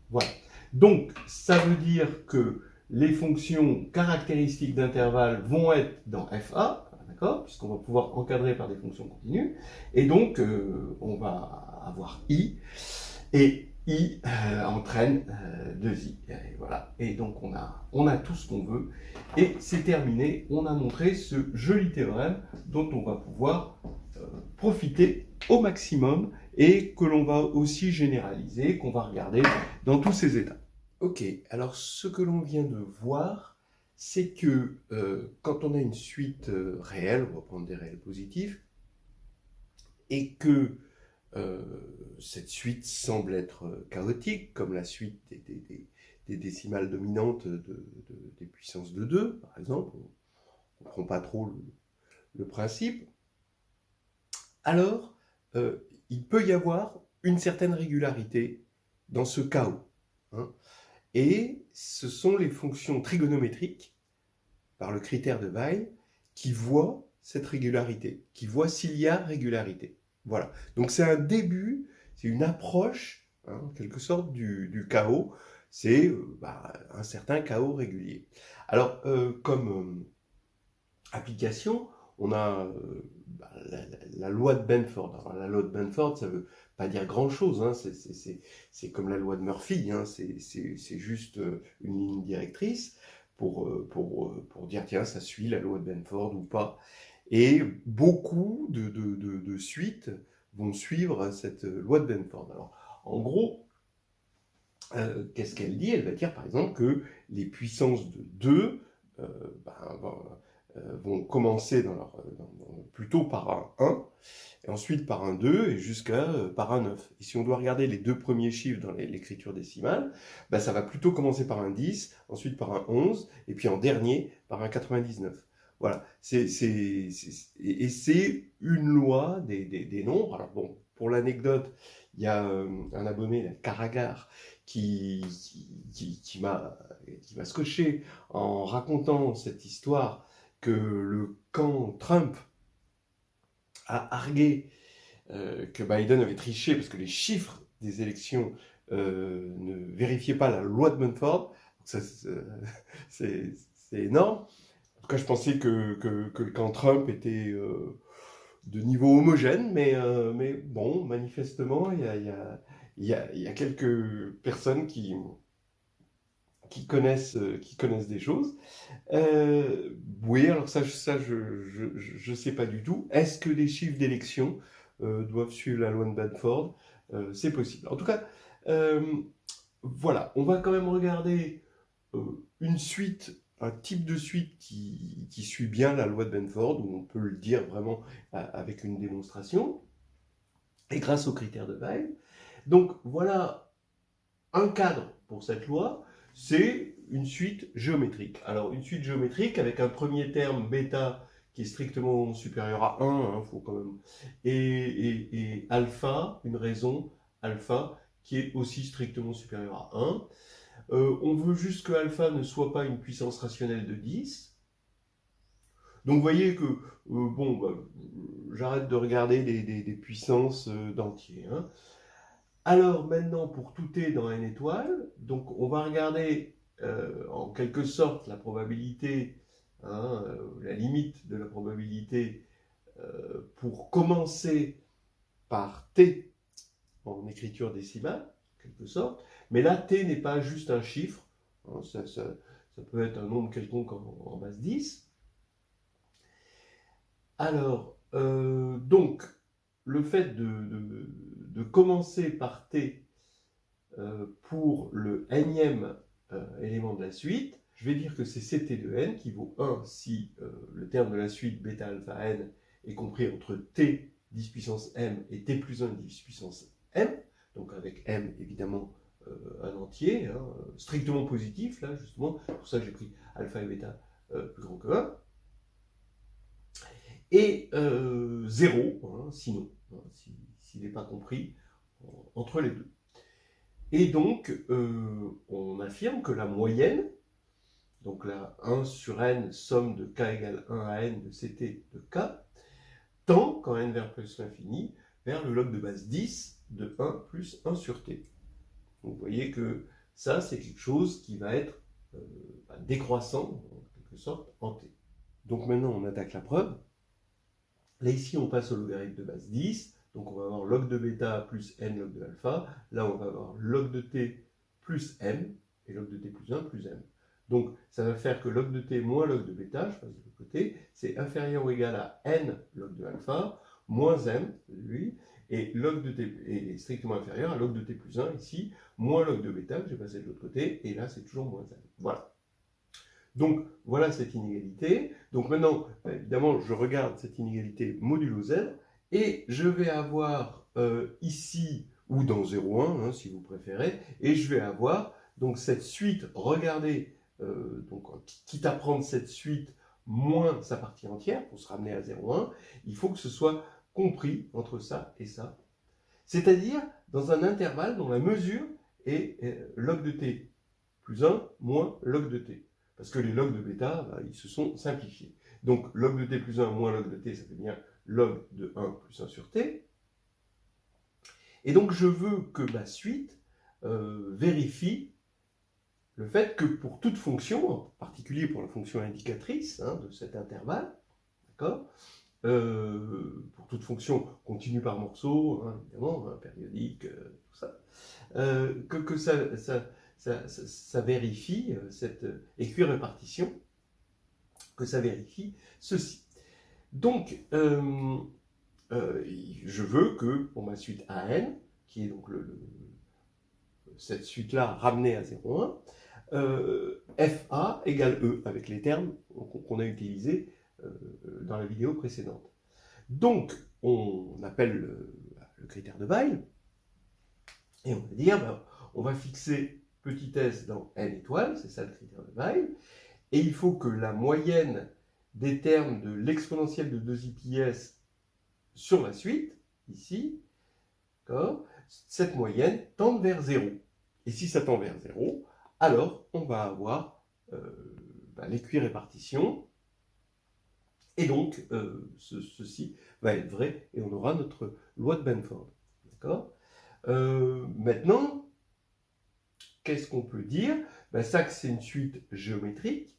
Voilà. Donc, ça veut dire que les fonctions caractéristiques d'intervalle vont être dans FA, d'accord, puisqu'on va pouvoir encadrer par des fonctions continues, et donc on va avoir I, et I entraîne 2I. Et voilà. Et donc on a tout ce qu'on veut. Et c'est terminé. On a montré ce joli théorème dont on va pouvoir profiter au maximum et que l'on va aussi généraliser, qu'on va regarder dans tous ces états. Ok, alors ce que l'on vient de voir, c'est que quand on a une suite réelle, on va prendre des réels positifs, et que cette suite semble être chaotique, comme la suite des décimales dominantes des puissances de 2, par exemple. On ne comprend pas trop le principe. Alors, il peut y avoir une certaine régularité dans ce chaos. Hein. Et ce sont les fonctions trigonométriques, par le critère de Weyl, qui voient cette régularité, qui voient s'il y a régularité. Voilà. Donc c'est un début, c'est une approche, en quelque sorte, du chaos. C'est un certain chaos régulier. Alors, comme application, on a la loi de Benford. Alors, la loi de Benford, ça ne veut pas dire grand-chose. Hein. C'est comme la loi de Murphy. Hein. C'est juste une ligne directrice pour dire, tiens, ça suit la loi de Benford ou pas. Et beaucoup de suites vont suivre cette loi de Benford. Alors, en gros, qu'est-ce qu'elle dit? Elle va dire, par exemple, que les puissances de 2 vont commencer plutôt par un 1, et ensuite par un 2, et jusqu'à par un 9. Et si on doit regarder les deux premiers chiffres dans l'écriture décimale, ça va plutôt commencer par un 10, ensuite par un 11, et puis en dernier par un 99. Voilà, et c'est une loi des nombres. Alors bon, pour l'anecdote, il y a un abonné, la Caragar, qui m'a scotché en racontant cette histoire que le camp Trump a argué que Biden avait triché parce que les chiffres des élections ne vérifiaient pas la loi de Benford. C'est énorme. En tout cas, je pensais que le camp Trump était de niveau homogène, mais bon, manifestement, il y a quelques personnes qui connaissent des choses. Oui, alors ça je sais pas du tout. Est-ce que les chiffres d'élection doivent suivre la loi de Bedford? C'est possible. En tout cas, euh, voilà, on va quand même regarder une suite, un type de suite qui suit bien la loi de Benford, où on peut le dire vraiment avec une démonstration, et grâce aux critères de Weil. Donc voilà un cadre pour cette loi, c'est une suite géométrique. Alors une suite géométrique avec un premier terme bêta qui est strictement supérieur à 1, hein, faut quand même, et alpha, une raison alpha qui est aussi strictement supérieure à 1. On veut juste que alpha ne soit pas une puissance rationnelle de 10. Donc vous voyez que, bon, bah, j'arrête de regarder des puissances d'entier. Hein. Alors maintenant, pour tout t dans n étoiles, donc on va regarder en quelque sorte la probabilité, hein, la limite de la probabilité pour commencer par t en écriture décimale, en quelque sorte. Mais là, t n'est pas juste un chiffre, hein, ça peut être un nombre quelconque en base 10. Alors, donc, le fait de commencer par t pour le nème élément de la suite, je vais dire que c'est ct de n qui vaut 1 si le terme de la suite bêta alpha n est compris entre t 10 puissance m et t plus 1 10 puissance m, donc avec m évidemment un entier, hein, strictement positif, là justement, c'est pour ça que j'ai pris alpha et bêta plus grand que 1, et 0, hein, sinon, hein, s'il n'est pas compris entre les deux. Et donc, on affirme que la moyenne, donc la 1 sur n, somme de k égale 1 à n de ct de k, tend, quand n vers plus l'infini, vers le log de base 10 de 1 plus 1 sur t. Donc, vous voyez que ça, c'est quelque chose qui va être décroissant, en quelque sorte, en t. Donc maintenant, on attaque la preuve. Là, ici, on passe au logarithme de base 10. Donc, on va avoir log de bêta plus n log de alpha. Là, on va avoir log de t plus m et log de t plus 1 plus m. Donc, ça va faire que log de t moins log de bêta, je passe de l'autre côté, c'est inférieur ou égal à n log de alpha moins m, lui, et log de t est strictement inférieur à log de t plus 1 ici, moins log de bêta, que j'ai passé de l'autre côté, et là, c'est toujours moins m. Voilà. Donc, voilà cette inégalité. Donc maintenant, évidemment, je regarde cette inégalité modulo z, et je vais avoir ici, ou dans 0,1, hein, si vous préférez, et je vais avoir donc cette suite, regardez, donc, quitte à prendre cette suite moins sa partie entière, pour se ramener à 0,1, il faut que ce soit compris entre ça et ça. C'est-à-dire dans un intervalle dont la mesure est log de t plus 1 moins log de t. Parce que les logs de bêta, bah, ils se sont simplifiés. Donc, log de t plus 1 moins log de t, ça fait bien log de 1 plus 1 sur t. Et donc, je veux que ma suite vérifie le fait que pour toute fonction, en particulier pour la fonction indicatrice hein, de cet intervalle, d'accord, pour toute fonction continue par morceau, hein, évidemment, hein, périodique, tout ça, que ça vérifie cette équirépartition, que ça vérifie ceci. Donc, je veux que pour ma suite AN, qui est donc cette suite-là ramenée à 0,1, FA égale E, avec les termes qu'on a utilisés dans la vidéo précédente. Donc, on appelle le critère de Weil, et on va dire, ben, on va fixer petit s dans n étoiles, c'est ça le critère de Weil, et il faut que la moyenne des termes de l'exponentielle de 2ips sur la suite, ici, cette moyenne tende vers 0. Et si ça tend vers 0, alors on va avoir l'équirépartition, et donc ceci va être vrai, et on aura notre loi de Benford. D'accord ? Maintenant, qu'est-ce qu'on peut dire? Ben, ça, c'est une suite géométrique.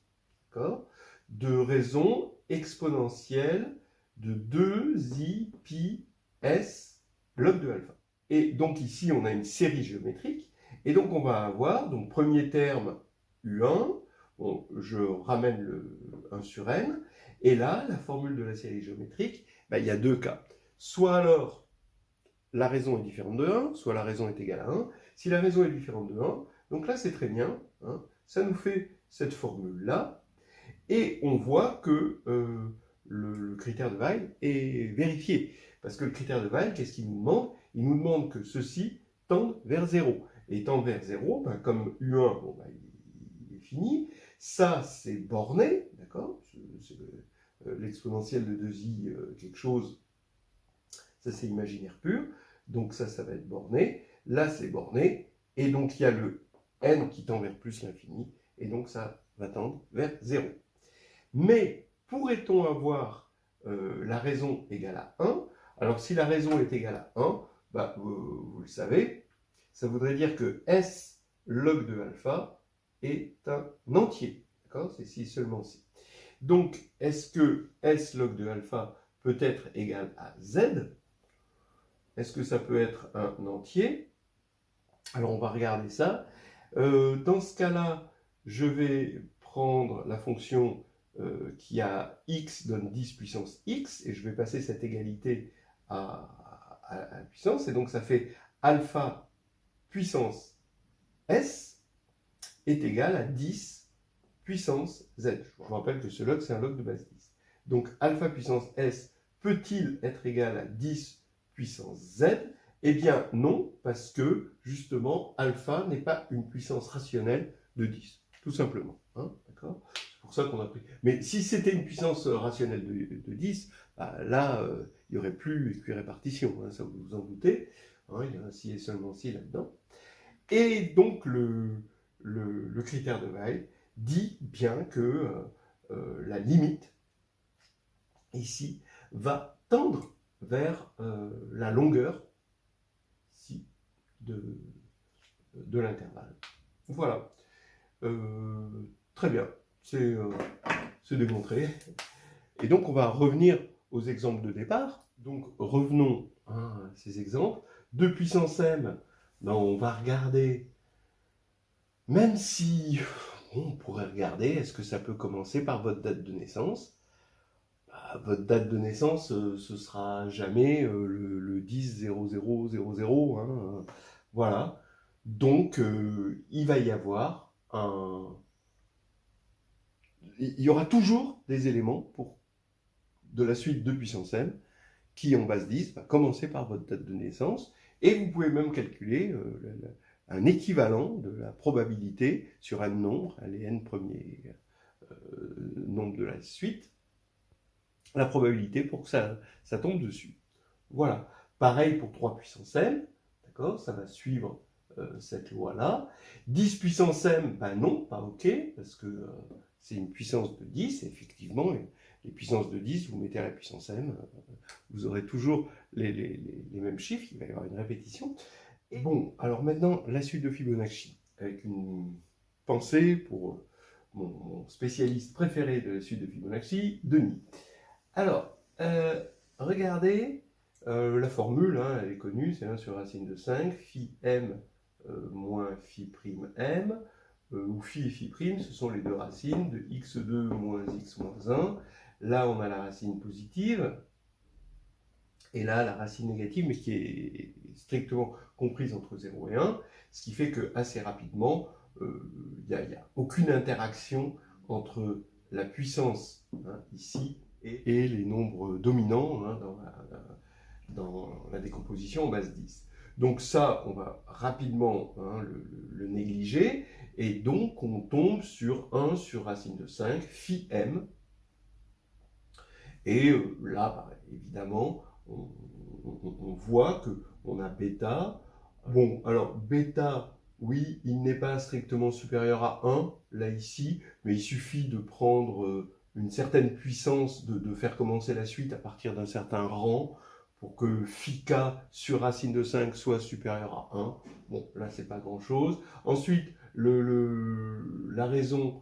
de raison exponentielle de 2i pi s log de alpha. Et donc ici, on a une série géométrique. Et donc, on va avoir, donc premier terme, U1. Bon, je ramène le 1 sur n. Et là, la formule de la série géométrique, il y a deux cas. Soit alors, la raison est différente de 1, soit la raison est égale à 1. Si la raison est différente de 1, donc là, c'est très bien. Hein, ça nous fait cette formule-là. Et on voit que le critère de Weil est vérifié. Parce que le critère de Weil, qu'est-ce qu'il nous demande? Il nous demande que ceci tende vers 0. Et tend vers 0, comme U1, bon, il est fini. Ça, c'est borné, d'accord? C'est l'exponentielle de 2i quelque chose. Ça, c'est imaginaire pur. Donc ça va être borné. Là, c'est borné. Et donc, il y a le n qui tend vers plus l'infini. Et donc, ça va tendre vers 0. Mais pourrait-on avoir la raison égale à 1? Alors, si la raison est égale à 1, vous le savez, ça voudrait dire que S log de alpha est un entier. D'accord? C'est si seulement si. Donc, est-ce que S log de alpha peut être égal à Z? Est-ce que ça peut être un entier? Alors, on va regarder ça. Dans ce cas-là, je vais prendre la fonction qui a x donne 10 puissance x, et je vais passer cette égalité à la puissance, et donc ça fait alpha puissance s est égal à 10 puissance z. Je vous rappelle que ce log, c'est un log de base 10. Donc alpha puissance s peut-il être égal à 10 puissance z? Eh bien non, parce que justement, alpha n'est pas une puissance rationnelle de 10, tout simplement. Hein, d'accord? C'est pour ça qu'on a pris. Mais si c'était une puissance rationnelle de 10, là, il n'y aurait plus équirépartition, hein, ça vous vous en doutez. Hein, il y a un si et seulement si là-dedans. Et donc, le critère de Weil dit bien que la limite, ici, va tendre vers la longueur de l'intervalle. Voilà. Très bien. C'est démontré. Et donc, on va revenir aux exemples de départ. Donc, revenons à ces exemples. 2 puissance m, on va regarder, même si on pourrait regarder, est-ce que ça peut commencer par votre date de naissance? Votre date de naissance, ce sera jamais le 10-0000, hein, voilà. Donc, il va y avoir il y aura toujours des éléments de la suite 2 puissance m qui, en base 10, va commencer par votre date de naissance, et vous pouvez même calculer un équivalent de la probabilité sur n nombres, les n premiers nombres de la suite, la probabilité pour que ça tombe dessus. Voilà. Pareil pour 3 puissance m, d'accord? Ça va suivre cette loi-là. 10 puissance m, non, pas OK, parce que c'est une puissance de 10, et effectivement, les puissances de 10, vous mettez à la puissance m, vous aurez toujours les mêmes chiffres, il va y avoir une répétition. Et bon, alors maintenant, la suite de Fibonacci, avec une pensée pour mon spécialiste préféré de la suite de Fibonacci, Denis. Alors, regardez, la formule, hein, elle est connue, c'est 1 sur racine de 5, phi m moins phi prime m, où phi et phi prime, ce sont les deux racines de x2 moins x moins 1. Là, on a la racine positive, et là, la racine négative, mais qui est strictement comprise entre 0 et 1, ce qui fait que assez rapidement, il n'y a aucune interaction entre la puissance, hein, ici, et les nombres dominants, hein, dans la décomposition en base 10. Donc ça, on va rapidement, hein, le négliger, et donc on tombe sur 1 sur racine de 5, phi m, et là, évidemment, on voit qu'on a bêta. Bon, alors bêta, oui, il n'est pas strictement supérieur à 1, là ici, mais il suffit de prendre une certaine puissance, de faire commencer la suite à partir d'un certain rang, pour que phi k sur racine de 5 soit supérieur à 1. Bon, là, c'est pas grand-chose. Ensuite, la raison,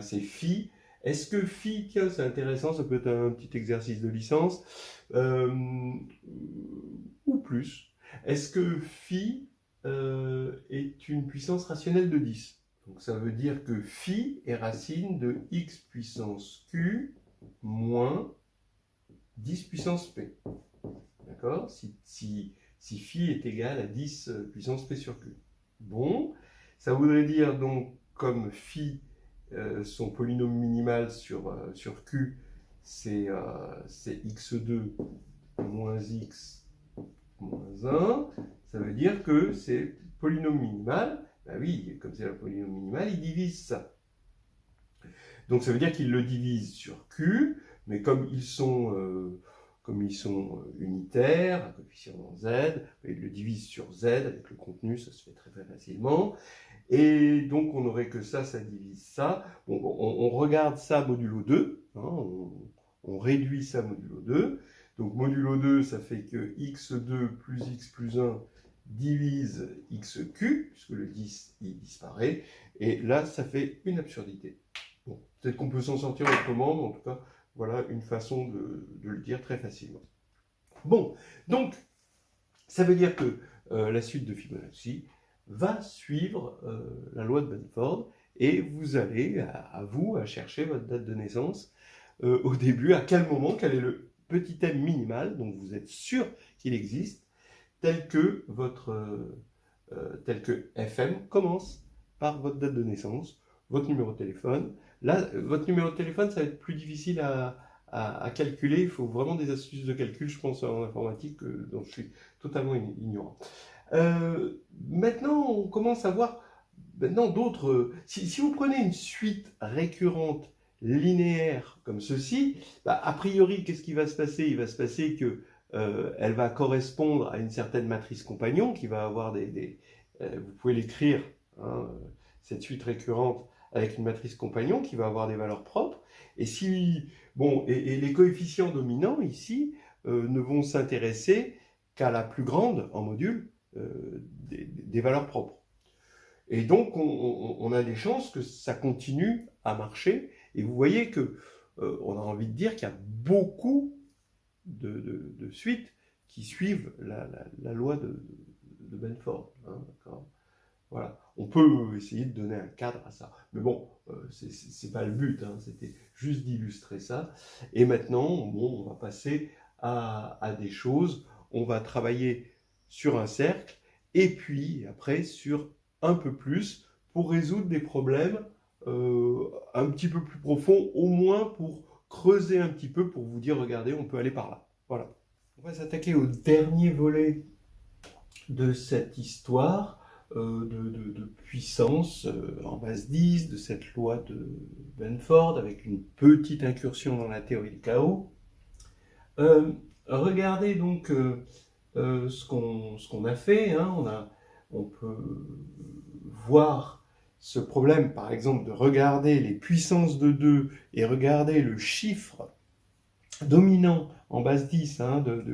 c'est phi. Est-ce que phi, tiens, c'est intéressant, ça peut être un petit exercice de licence, ou plus. Est-ce que phi est une puissance rationnelle de 10? Donc ça veut dire que phi est racine de x puissance q moins 10 puissance p. D'accord? Si phi est égal à 10 puissance p sur q. Bon, ça voudrait dire donc, comme phi, son polynôme minimal sur q, c'est x2 moins x moins 1, ça veut dire que c'est polynôme minimal. Ben oui, comme c'est le polynôme minimal, il divise ça. Donc ça veut dire qu'il le divise sur q, mais comme ils sont unitaires, un coefficient dans z, il le divise sur z, avec le contenu, ça se fait très très facilement. Et donc on n'aurait que ça divise ça. Bon, on regarde ça modulo 2, hein, on réduit ça modulo 2. Donc modulo 2, ça fait que x2 plus x plus 1 divise xq, puisque le 10 il disparaît. Et là, ça fait une absurdité. Bon, peut-être qu'on peut s'en sortir autrement, mais en tout cas, voilà une façon de le dire très facilement. Bon, donc, ça veut dire que la suite de Fibonacci va suivre la loi de Benford, et vous allez, à vous, à chercher votre date de naissance au début, à quel moment, quel est le petit m minimal, donc vous êtes sûr qu'il existe, tel que FM commence par votre date de naissance, votre numéro de téléphone. Là, votre numéro de téléphone, ça va être plus difficile à calculer. Il faut vraiment des astuces de calcul, je pense, en informatique, dont je suis totalement ignorant. Maintenant, on commence à voir d'autres. Si vous prenez une suite récurrente linéaire comme ceci, a priori, qu'est-ce qui va se passer? Il va se passer que elle va correspondre à une certaine matrice compagnon qui va avoir vous pouvez l'écrire, hein, cette suite récurrente avec une matrice compagnon qui va avoir des valeurs propres. Et les coefficients dominants ici ne vont s'intéresser qu'à la plus grande en module des valeurs propres. Et donc on a des chances que ça continue à marcher. Et vous voyez que on a envie de dire qu'il y a beaucoup de suites qui suivent la loi de Benford. Hein, d'accord ? Voilà. On peut essayer de donner un cadre à ça. Mais bon, c'est pas le but, hein, c'était juste d'illustrer ça. Et maintenant, on va passer à des choses. On va travailler sur un cercle, et puis après sur un peu plus, pour résoudre des problèmes un petit peu plus profonds, au moins pour creuser un petit peu, pour vous dire, regardez, on peut aller par là. Voilà. On va s'attaquer au dernier volet de cette histoire de puissance en base 10, de cette loi de Benford, avec une petite incursion dans la théorie du chaos. Regardez donc ce qu'on a fait. Hein. On peut voir ce problème, par exemple, de regarder les puissances de 2 et regarder le chiffre dominant en base 10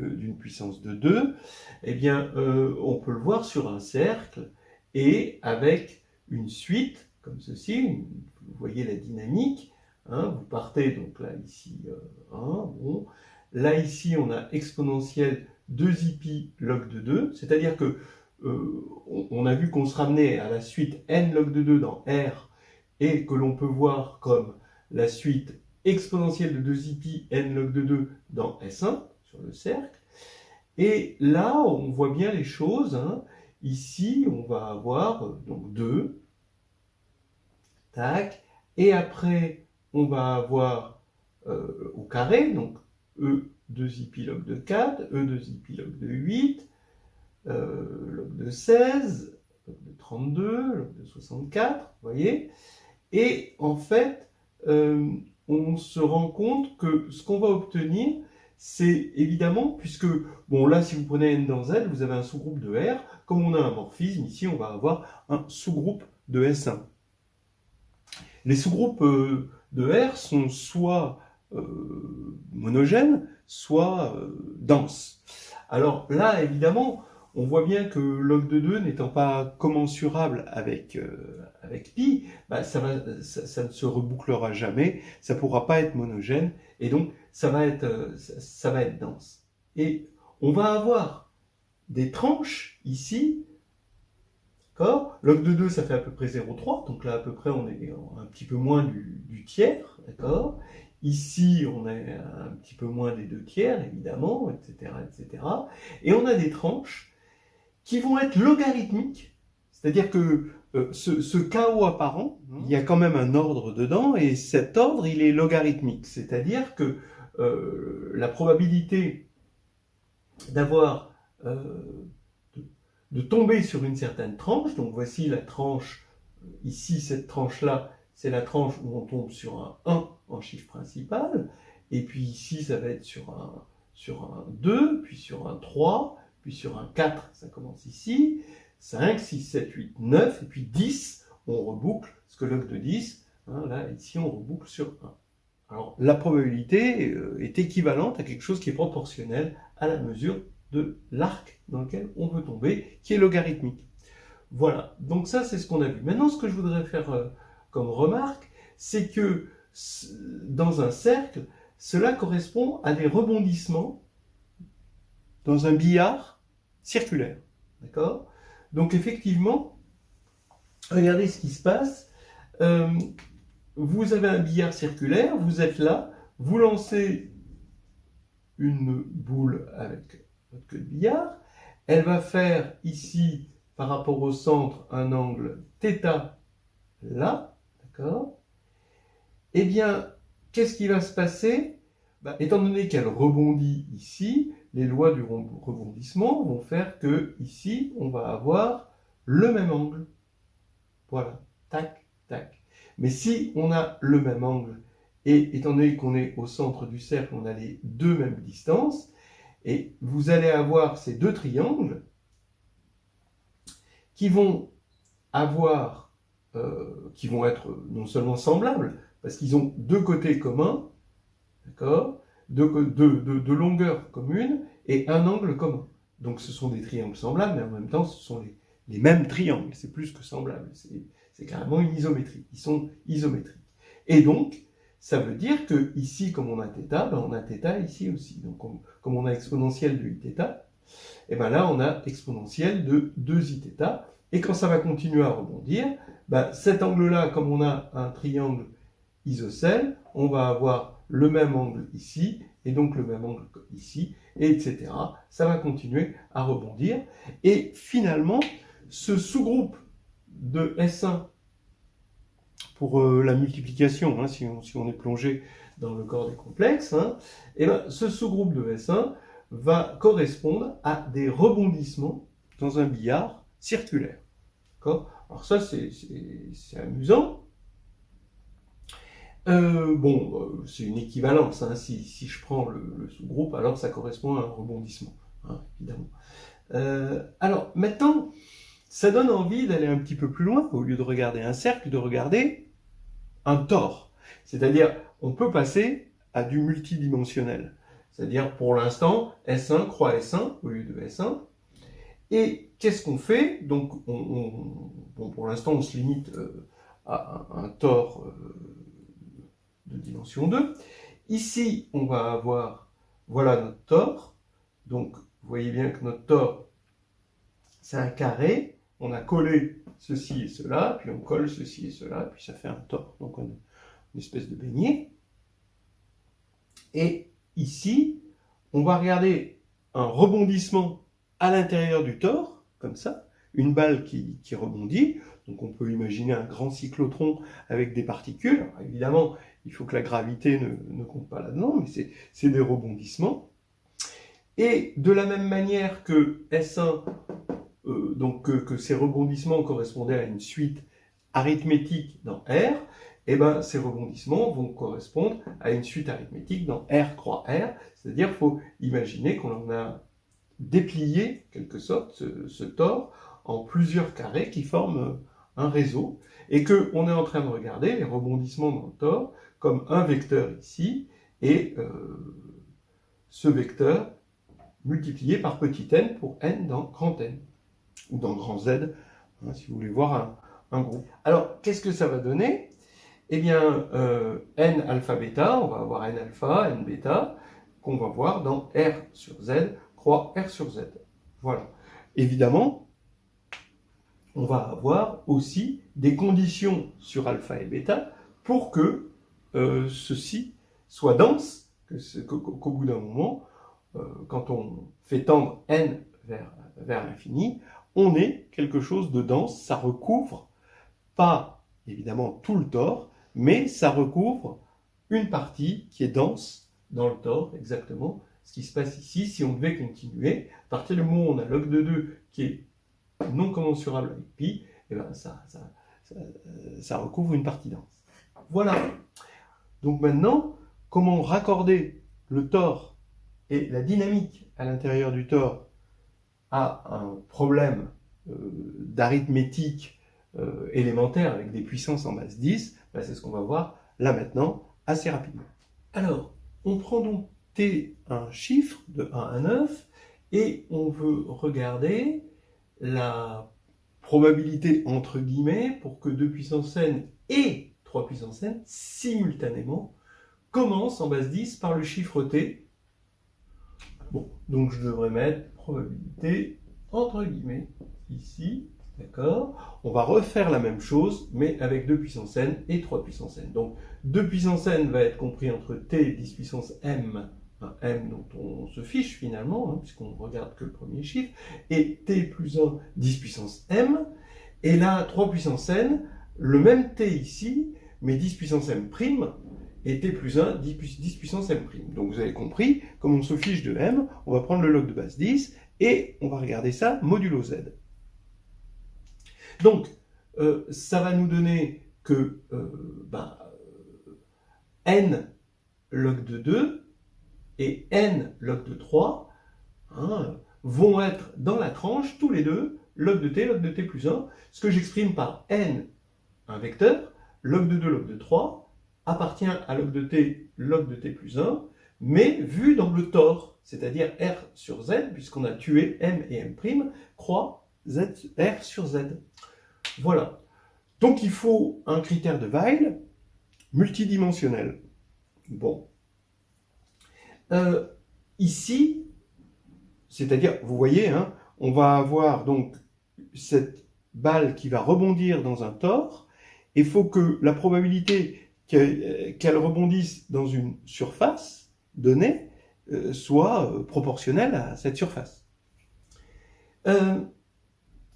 d'une puissance de 2, eh bien, on peut le voir sur un cercle et avec une suite, comme ceci, vous voyez la dynamique, hein, vous partez donc là, ici, 1, bon, là, ici, on a exponentielle 2i log de 2, c'est-à-dire que on a vu qu'on se ramenait à la suite n log de 2 dans R, et que l'on peut voir comme la suite exponentielle de 2i n log de 2 dans S1, sur le cercle. Et là, on voit bien les choses. Hein. Ici, on va avoir donc 2, tac, et après, on va avoir au carré, donc E 2i log de 4, E 2i log de 8, log de 16, log de 32, log de 64, vous voyez. Et en fait, on se rend compte que ce qu'on va obtenir, c'est évidemment, puisque, bon là, si vous prenez n dans z, vous avez un sous-groupe de R. Comme on a un morphisme, ici, on va avoir un sous-groupe de S1. Les sous-groupes de R sont soit monogènes, soit denses. Alors là, évidemment, on voit bien que log de 2 n'étant pas commensurable avec pi, bah, ça ne se rebouclera jamais, ça ne pourra pas être monogène, et donc ça va être dense. Et on va avoir des tranches ici, d'accord? Log de 2, ça fait à peu près 0,3, donc là à peu près on est un petit peu moins du tiers, d'accord? Ici, on est un petit peu moins des 2 tiers, évidemment, etc., etc. Et on a des tranches qui vont être logarithmiques, c'est-à-dire que ce chaos apparent, il y a quand même un ordre dedans, et cet ordre, il est logarithmique, c'est-à-dire que la probabilité d'avoir de tomber sur une certaine tranche, donc voici la tranche, ici cette tranche-là, c'est la tranche où on tombe sur un 1 en chiffre principal, et puis ici ça va être sur un 2, puis sur un 3, puis sur un 4, ça commence ici, 5, 6, 7, 8, 9, et puis 10, on reboucle, parce que log de 10, hein, là, ici on reboucle sur 1. Alors la probabilité est équivalente à quelque chose qui est proportionnel à la mesure de l'arc dans lequel on veut tomber, qui est logarithmique. Voilà, donc ça c'est ce qu'on a vu. Maintenant ce que je voudrais faire comme remarque, c'est que dans un cercle, cela correspond à des rebondissements dans un billard circulaire. D'accord? Donc effectivement, regardez ce qui se passe. Vous avez un billard circulaire, vous êtes là, vous lancez une boule avec votre queue de billard, elle va faire ici, par rapport au centre, un angle θ là, d'accord? Eh bien, qu'est-ce qui va se passer? Étant donné qu'elle rebondit ici, les lois du rebondissement vont faire que ici, on va avoir le même angle. Voilà, tac, tac. Mais si on a le même angle, et étant donné qu'on est au centre du cercle, on a les deux mêmes distances, et vous allez avoir ces deux triangles qui vont qui vont être non seulement semblables, parce qu'ils ont deux côtés communs, d'accord, deux longueurs communes et un angle commun. Donc ce sont des triangles semblables, mais en même temps ce sont les mêmes triangles, c'est plus que semblable, c'est carrément une isométrie, ils sont isométriques. Et donc, ça veut dire que ici, comme on a θ, on a θ ici aussi. Donc comme on a exponentielle de iθ, et bien là on a exponentielle de 2iθ, et quand ça va continuer à rebondir, cet angle-là, comme on a un triangle isocèle, on va avoir le même angle ici, et donc le même angle ici, et etc. Ça va continuer à rebondir. Et finalement, ce sous-groupe de S1, pour la multiplication, hein, si on est plongé dans le corps des complexes, hein, et ce sous-groupe de S1 va correspondre à des rebondissements dans un billard circulaire. Alors ça, c'est amusant. C'est une équivalence. Hein. Si je prends le sous-groupe, alors ça correspond à un rebondissement, hein, évidemment. Alors, maintenant, ça donne envie d'aller un petit peu plus loin, au lieu de regarder un cercle, de regarder un tore. C'est-à-dire, on peut passer à du multidimensionnel. C'est-à-dire, pour l'instant, S1 croît S1 au lieu de S1. Et qu'est-ce qu'on fait? Donc, pour l'instant, on se limite à un tore de dimension 2. Ici, on va avoir, voilà notre tore. Donc, vous voyez bien que notre tore, c'est un carré. On a collé ceci et cela, puis on colle ceci et cela, puis ça fait un tore. Donc, on a une espèce de beignet. Et ici, on va regarder un rebondissement à l'intérieur du tore, comme ça, une balle qui rebondit. Donc on peut imaginer un grand cyclotron avec des particules. Alors, évidemment, il faut que la gravité ne compte pas là-dedans, mais c'est des rebondissements. Et de la même manière que S1, donc que ces rebondissements correspondaient à une suite arithmétique dans R, et ces rebondissements vont correspondre à une suite arithmétique dans R croix R, c'est-à-dire qu'il faut imaginer qu'on a déplié, quelque sorte, ce tore en plusieurs carrés qui forment un réseau, et qu'on est en train de regarder les rebondissements dans le tore comme un vecteur ici, et ce vecteur multiplié par petit n pour n dans grand N, ou dans grand Z, hein, si vous voulez voir un groupe. Alors, qu'est-ce que ça va donner? Eh bien, n alpha bêta, on va avoir n alpha, n bêta, qu'on va voir dans R sur Z, croix R sur Z. Voilà. Évidemment, on va avoir aussi des conditions sur alpha et bêta pour que ceci soit dense, qu'au bout d'un moment, quand on fait tendre n vers l'infini, on ait quelque chose de dense, ça recouvre pas évidemment tout le tore, mais ça recouvre une partie qui est dense dans le tore, exactement ce qui se passe ici. Si on devait continuer, à partir du moment où on a log de 2 qui est non commensurable avec pi, et ben ça recouvre une partie dense. Voilà. Donc maintenant, comment raccorder le tore et la dynamique à l'intérieur du tore à un problème d'arithmétique élémentaire avec des puissances en base 10, ben c'est ce qu'on va voir là maintenant assez rapidement. Alors, on prend donc t un chiffre de 1 à 9 et on veut regarder la probabilité entre guillemets pour que 2 puissance n et 3 puissance n simultanément commencent en base 10 par le chiffre t. Bon, donc je devrais mettre probabilité entre guillemets ici. D'accord? On va refaire la même chose, mais avec 2 puissance n et 3 puissance n. Donc, 2 puissance n va être compris entre t 10 puissance m, m dont on se fiche finalement, hein, puisqu'on ne regarde que le premier chiffre, et t plus 1, 10 puissance m. Et là, 3 puissance n, le même t ici, mais 10 puissance m prime, et t plus 1, 10 puissance m prime. Donc, vous avez compris, comme on se fiche de m, on va prendre le log de base 10, et on va regarder ça modulo z. Donc, ça va nous donner que n log de 2 et n log de 3 vont être dans la tranche, tous les deux, log de t plus 1, ce que j'exprime par n, un vecteur, log de 2, log de 3, appartient à log de t plus 1, mais vu dans le tore, c'est-à-dire R sur Z, puisqu'on a tué M et M', croix Z, R sur Z. Voilà. Donc il faut un critère de Weil multidimensionnel. Bon. Ici, c'est-à-dire, vous voyez, hein, on va avoir donc cette balle qui va rebondir dans un tore. Il faut que la probabilité qu'elle rebondisse dans une surface donnée soit proportionnelle à cette surface.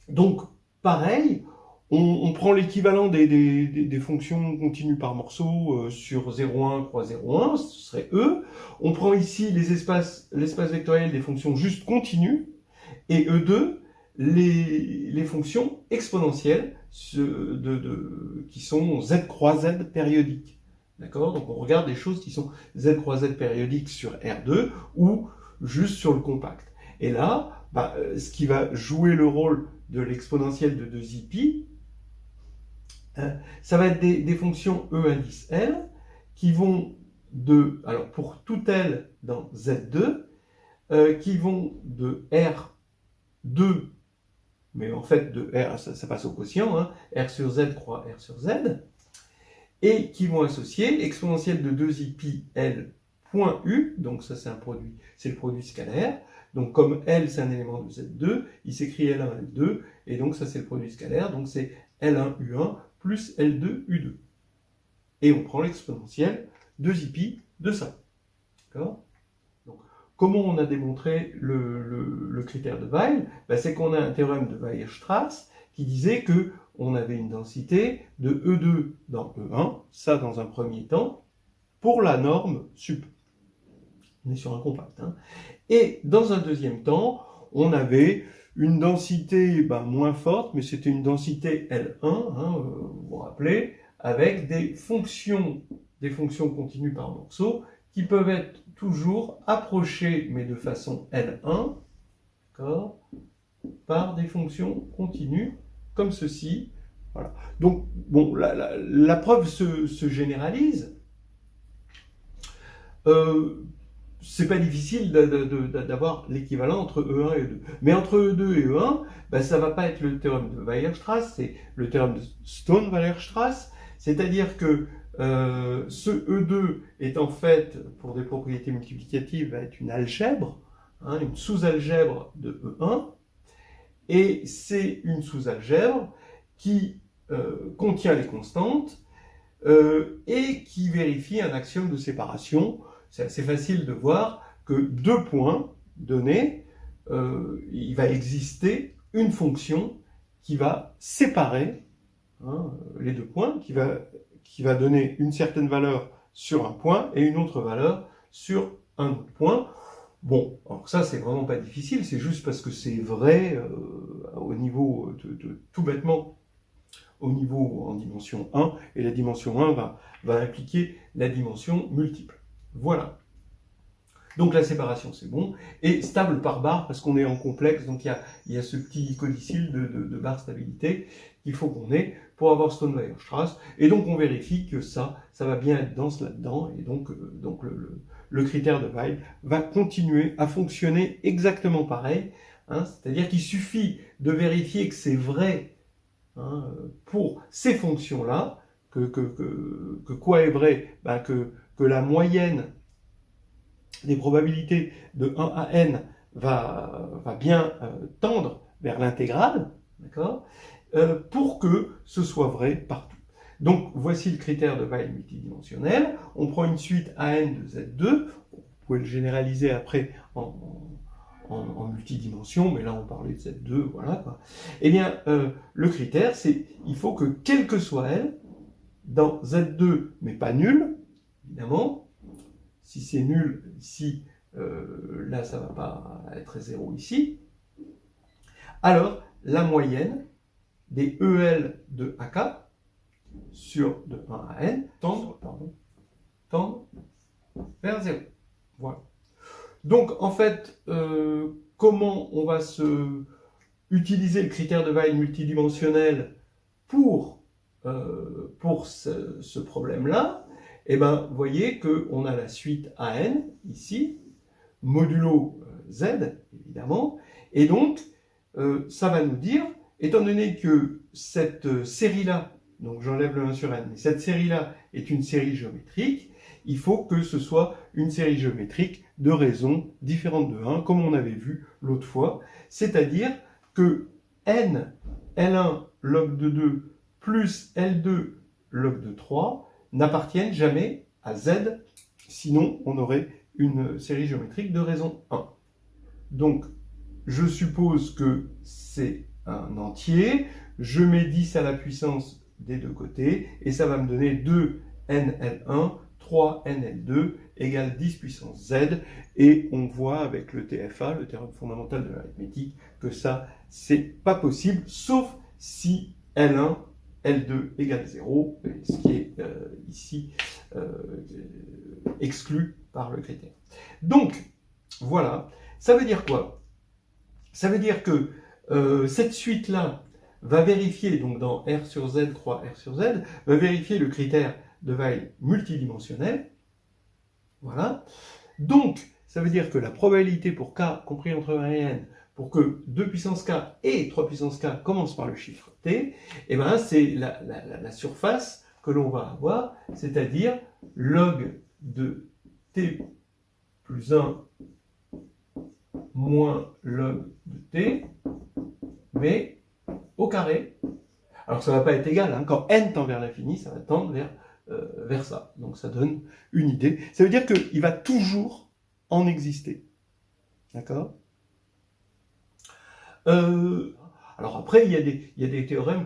Donc, pareil, on prend l'équivalent des fonctions continues par morceaux sur 0,1, croix 0,1, ce serait E. On prend ici l'espace vectoriel des fonctions juste continues, et E2, les fonctions exponentielles qui sont Z croix Z périodiques. D'accord? Donc on regarde des choses qui sont Z croix Z périodiques sur R2 ou juste sur le compact. Et là, ce qui va jouer le rôle de l'exponentielle de 2i pi, ça va être des fonctions E indice L qui vont alors pour tout L dans Z2, qui vont de R2, mais en fait de R, ça passe au quotient, hein, R sur Z croix R sur Z, et qui vont associer l'exponentielle de 2i pi L point U, donc ça c'est le produit scalaire, donc comme L c'est un élément de Z2, il s'écrit L1, L2, et donc ça c'est le produit scalaire, donc c'est L1, U1 plus L2, U2. Et on prend l'exponentielle 2i pi de ça. D'accord? Donc, comment on a démontré le critère de Weil? C'est qu'on a un théorème de Weierstrass qui disait que on avait une densité de E2 dans E1, ça dans un premier temps, pour la norme sup. On est sur un compact. Hein. Et dans un deuxième temps, on avait une densité moins forte, mais c'était une densité L1, vous vous rappelez, avec des fonctions continues par morceaux qui peuvent être toujours approchées, mais de façon L1, par des fonctions continues comme ceci. Voilà. Donc, bon, la preuve se généralise. c'est pas difficile d'avoir l'équivalent entre E1 et E2. Mais entre E2 et E1, ben, ça va pas être le théorème de Weierstrass, c'est le théorème de Stone-Weierstrass, c'est-à-dire que ce E2 est en fait, pour des propriétés multiplicatives, va être une algèbre, hein, une sous-algèbre de E1, et c'est une sous-algèbre qui contient les constantes et qui vérifie un axiome de séparation. C'est assez facile de voir que deux points donnés, il va exister une fonction qui va séparer les deux points, qui va donner une certaine valeur sur un point et une autre valeur sur un autre point. Bon, alors ça c'est vraiment pas difficile, c'est juste parce que c'est vrai au niveau, tout bêtement, au niveau en dimension 1, et la dimension 1 va impliquer la dimension multiple. Voilà. Donc la séparation c'est bon, et stable par barre parce qu'on est en complexe, donc il y a ce petit codicile de barre stabilité qu'il faut qu'on ait pour avoir Stone-Weierstrass, et donc on vérifie que ça va bien être dense là-dedans, et donc le critère de Weil va continuer à fonctionner exactement pareil, hein, c'est-à-dire qu'il suffit de vérifier que c'est vrai pour ces fonctions-là, que quoi est vrai, ben que la moyenne des probabilités de 1 à n va bien tendre vers l'intégrale, d'accord, pour que ce soit vrai partout. Donc voici le critère de Weil multidimensionnel. On prend une suite AN de Z2, vous pouvez le généraliser après en multidimension, mais là on parlait de Z2, voilà quoi. Eh bien, le critère, c'est il faut que quelle que soit elle, dans Z2, mais pas nul, évidemment, si c'est nul ici, là ça ne va pas être 0 ici, alors la moyenne des EL de AK sur de 1 à n tendent vers 0. Voilà. Donc en fait, comment on va utiliser le critère de Weil multidimensionnel pour ce problème-là? Eh bien, vous voyez qu'on a la suite AN ici, modulo Z, évidemment, et donc ça va nous dire, étant donné que cette série-là, donc j'enlève le 1 sur n, mais cette série-là est une série géométrique, il faut que ce soit une série géométrique de raisons différentes de 1, comme on avait vu l'autre fois, c'est-à-dire que n, L1 log de 2 plus L2 log de 3 n'appartiennent jamais à Z, sinon on aurait une série géométrique de raison 1. Donc, je suppose que c'est un entier, je mets 10 à la puissance des deux côtés, et ça va me donner 2nl1, 3nl2 égale 10 puissance z, et on voit avec le TFA, le théorème fondamental de l'arithmétique, que ça, c'est pas possible, sauf si L1, L2 égale 0, ce qui est ici exclu par le critère. Donc, voilà, ça veut dire quoi? Ça veut dire que cette suite-là va vérifier, donc dans R sur Z croix R sur Z, va vérifier le critère de Weil multidimensionnel. Voilà. Donc, ça veut dire que la probabilité pour K compris entre 1 et n, pour que 2 puissance K et 3 puissance K commencent par le chiffre T, eh ben, c'est la surface que l'on va avoir, c'est-à-dire log de T plus 1 moins log de T, mais au carré. Alors ça ne va pas être égal, hein. Quand n tend vers l'infini, ça va tendre vers ça. Donc ça donne une idée. Ça veut dire qu'il va toujours en exister. D'accord? Alors après, il y a des théorèmes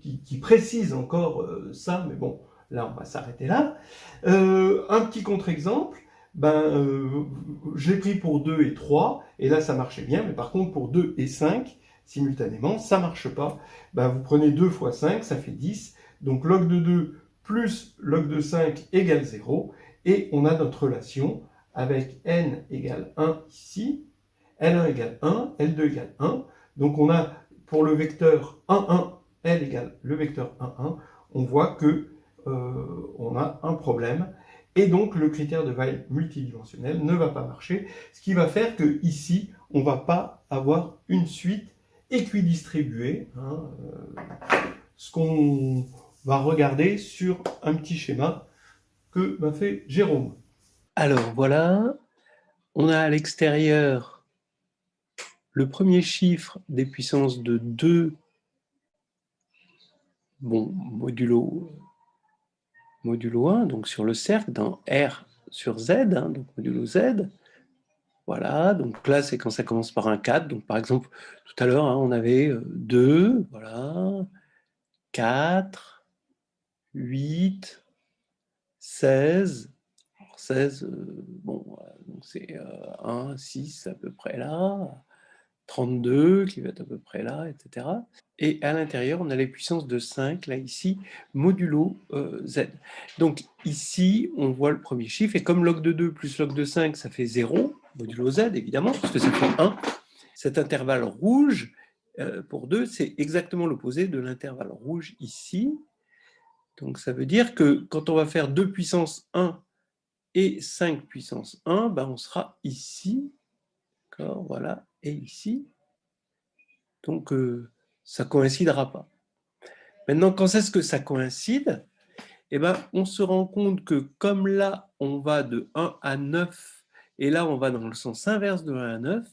qui précisent encore ça, mais bon, là on va s'arrêter là. Un petit contre-exemple, je l'ai pris pour 2 et 3, et là ça marchait bien, mais par contre pour 2 et 5, simultanément, ça ne marche pas. Vous prenez 2 fois 5, ça fait 10, donc log de 2 plus log de 5 égale 0, et on a notre relation avec n égale 1 ici, L1 égale 1, L2 égale 1, donc on a pour le vecteur 1, 1, L égale le vecteur 1, 1, on voit que on a un problème, Et donc, le critère de Weil multidimensionnel ne va pas marcher, ce qui va faire que ici, on ne va pas avoir une suite équidistribuée, hein, ce qu'on va regarder sur un petit schéma que m'a fait Jérôme. Alors voilà, on a à l'extérieur le premier chiffre des puissances de 2, bon, modulo 1, donc sur le cercle, dans R sur Z, hein, donc modulo Z. Voilà, donc là, c'est quand ça commence par un 4. Donc par exemple, tout à l'heure, hein, on avait 2, voilà, 4, 8, 16. Alors 16, bon, donc c'est 1, 6 à peu près là, 32 qui va être à peu près là, etc. Et à l'intérieur, on a les puissances de 5, là, ici, modulo Z. Donc ici, on voit le premier chiffre, et comme log de 2 plus log de 5, ça fait 0, modulo Z, évidemment, parce que ça fait 1. Cet intervalle rouge, pour 2, c'est exactement l'opposé de l'intervalle rouge ici. Donc ça veut dire que quand on va faire 2 puissance 1 et 5 puissance 1, ben on sera ici, d'accord, voilà, et ici. Donc ça ne coïncidera pas. Maintenant, quand est-ce que ça coïncide? Eh ben, on se rend compte que comme là, on va de 1 à 9, et là, on va dans le sens inverse de 1 à 9,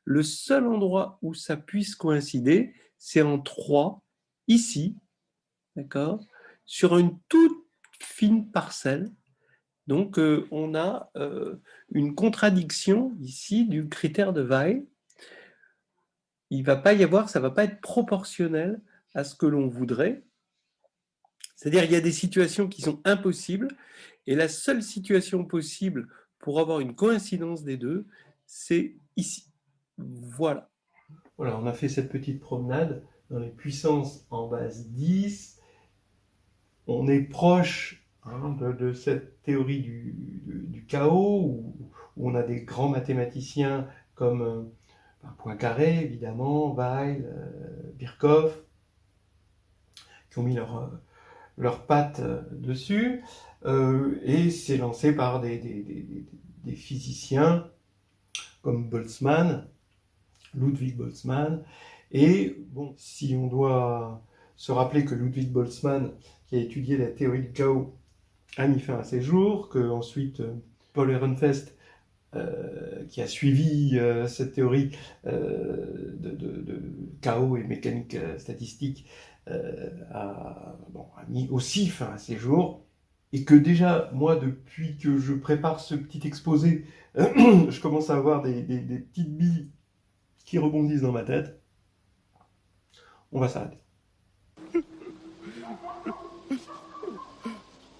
le seul endroit où ça puisse coïncider, c'est en 3, ici, d'accord, sur une toute fine parcelle. Donc, on a une contradiction ici du critère de Weil. Il ne va pas y avoir, ça ne va pas être proportionnel à ce que l'on voudrait. C'est-à-dire qu'il y a des situations qui sont impossibles, et la seule situation possible pour avoir une coïncidence des deux, c'est ici. Voilà. Voilà, on a fait cette petite promenade dans les puissances en base 10. On est proche de cette théorie du chaos, où on a des grands mathématiciens comme Poincaré, évidemment, Weil, Birkhoff, qui ont mis leurs pattes dessus, et c'est lancé par des physiciens comme Boltzmann, Ludwig Boltzmann. Et bon, si on doit se rappeler que Ludwig Boltzmann, qui a étudié la théorie du chaos, a mis fin à ses jours, que ensuite Paul Ehrenfest, qui a suivi cette théorie de chaos et mécanique statistique, a mis aussi fin à ses jours, et que déjà, moi, depuis que je prépare ce petit exposé, je commence à avoir des petites billes qui rebondissent dans ma tête. On va s'arrêter.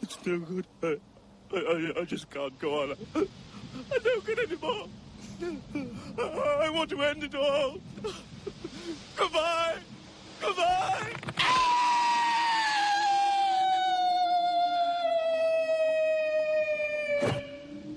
It's no good. I just can't go on. I'm no good anymore. I want to end it all.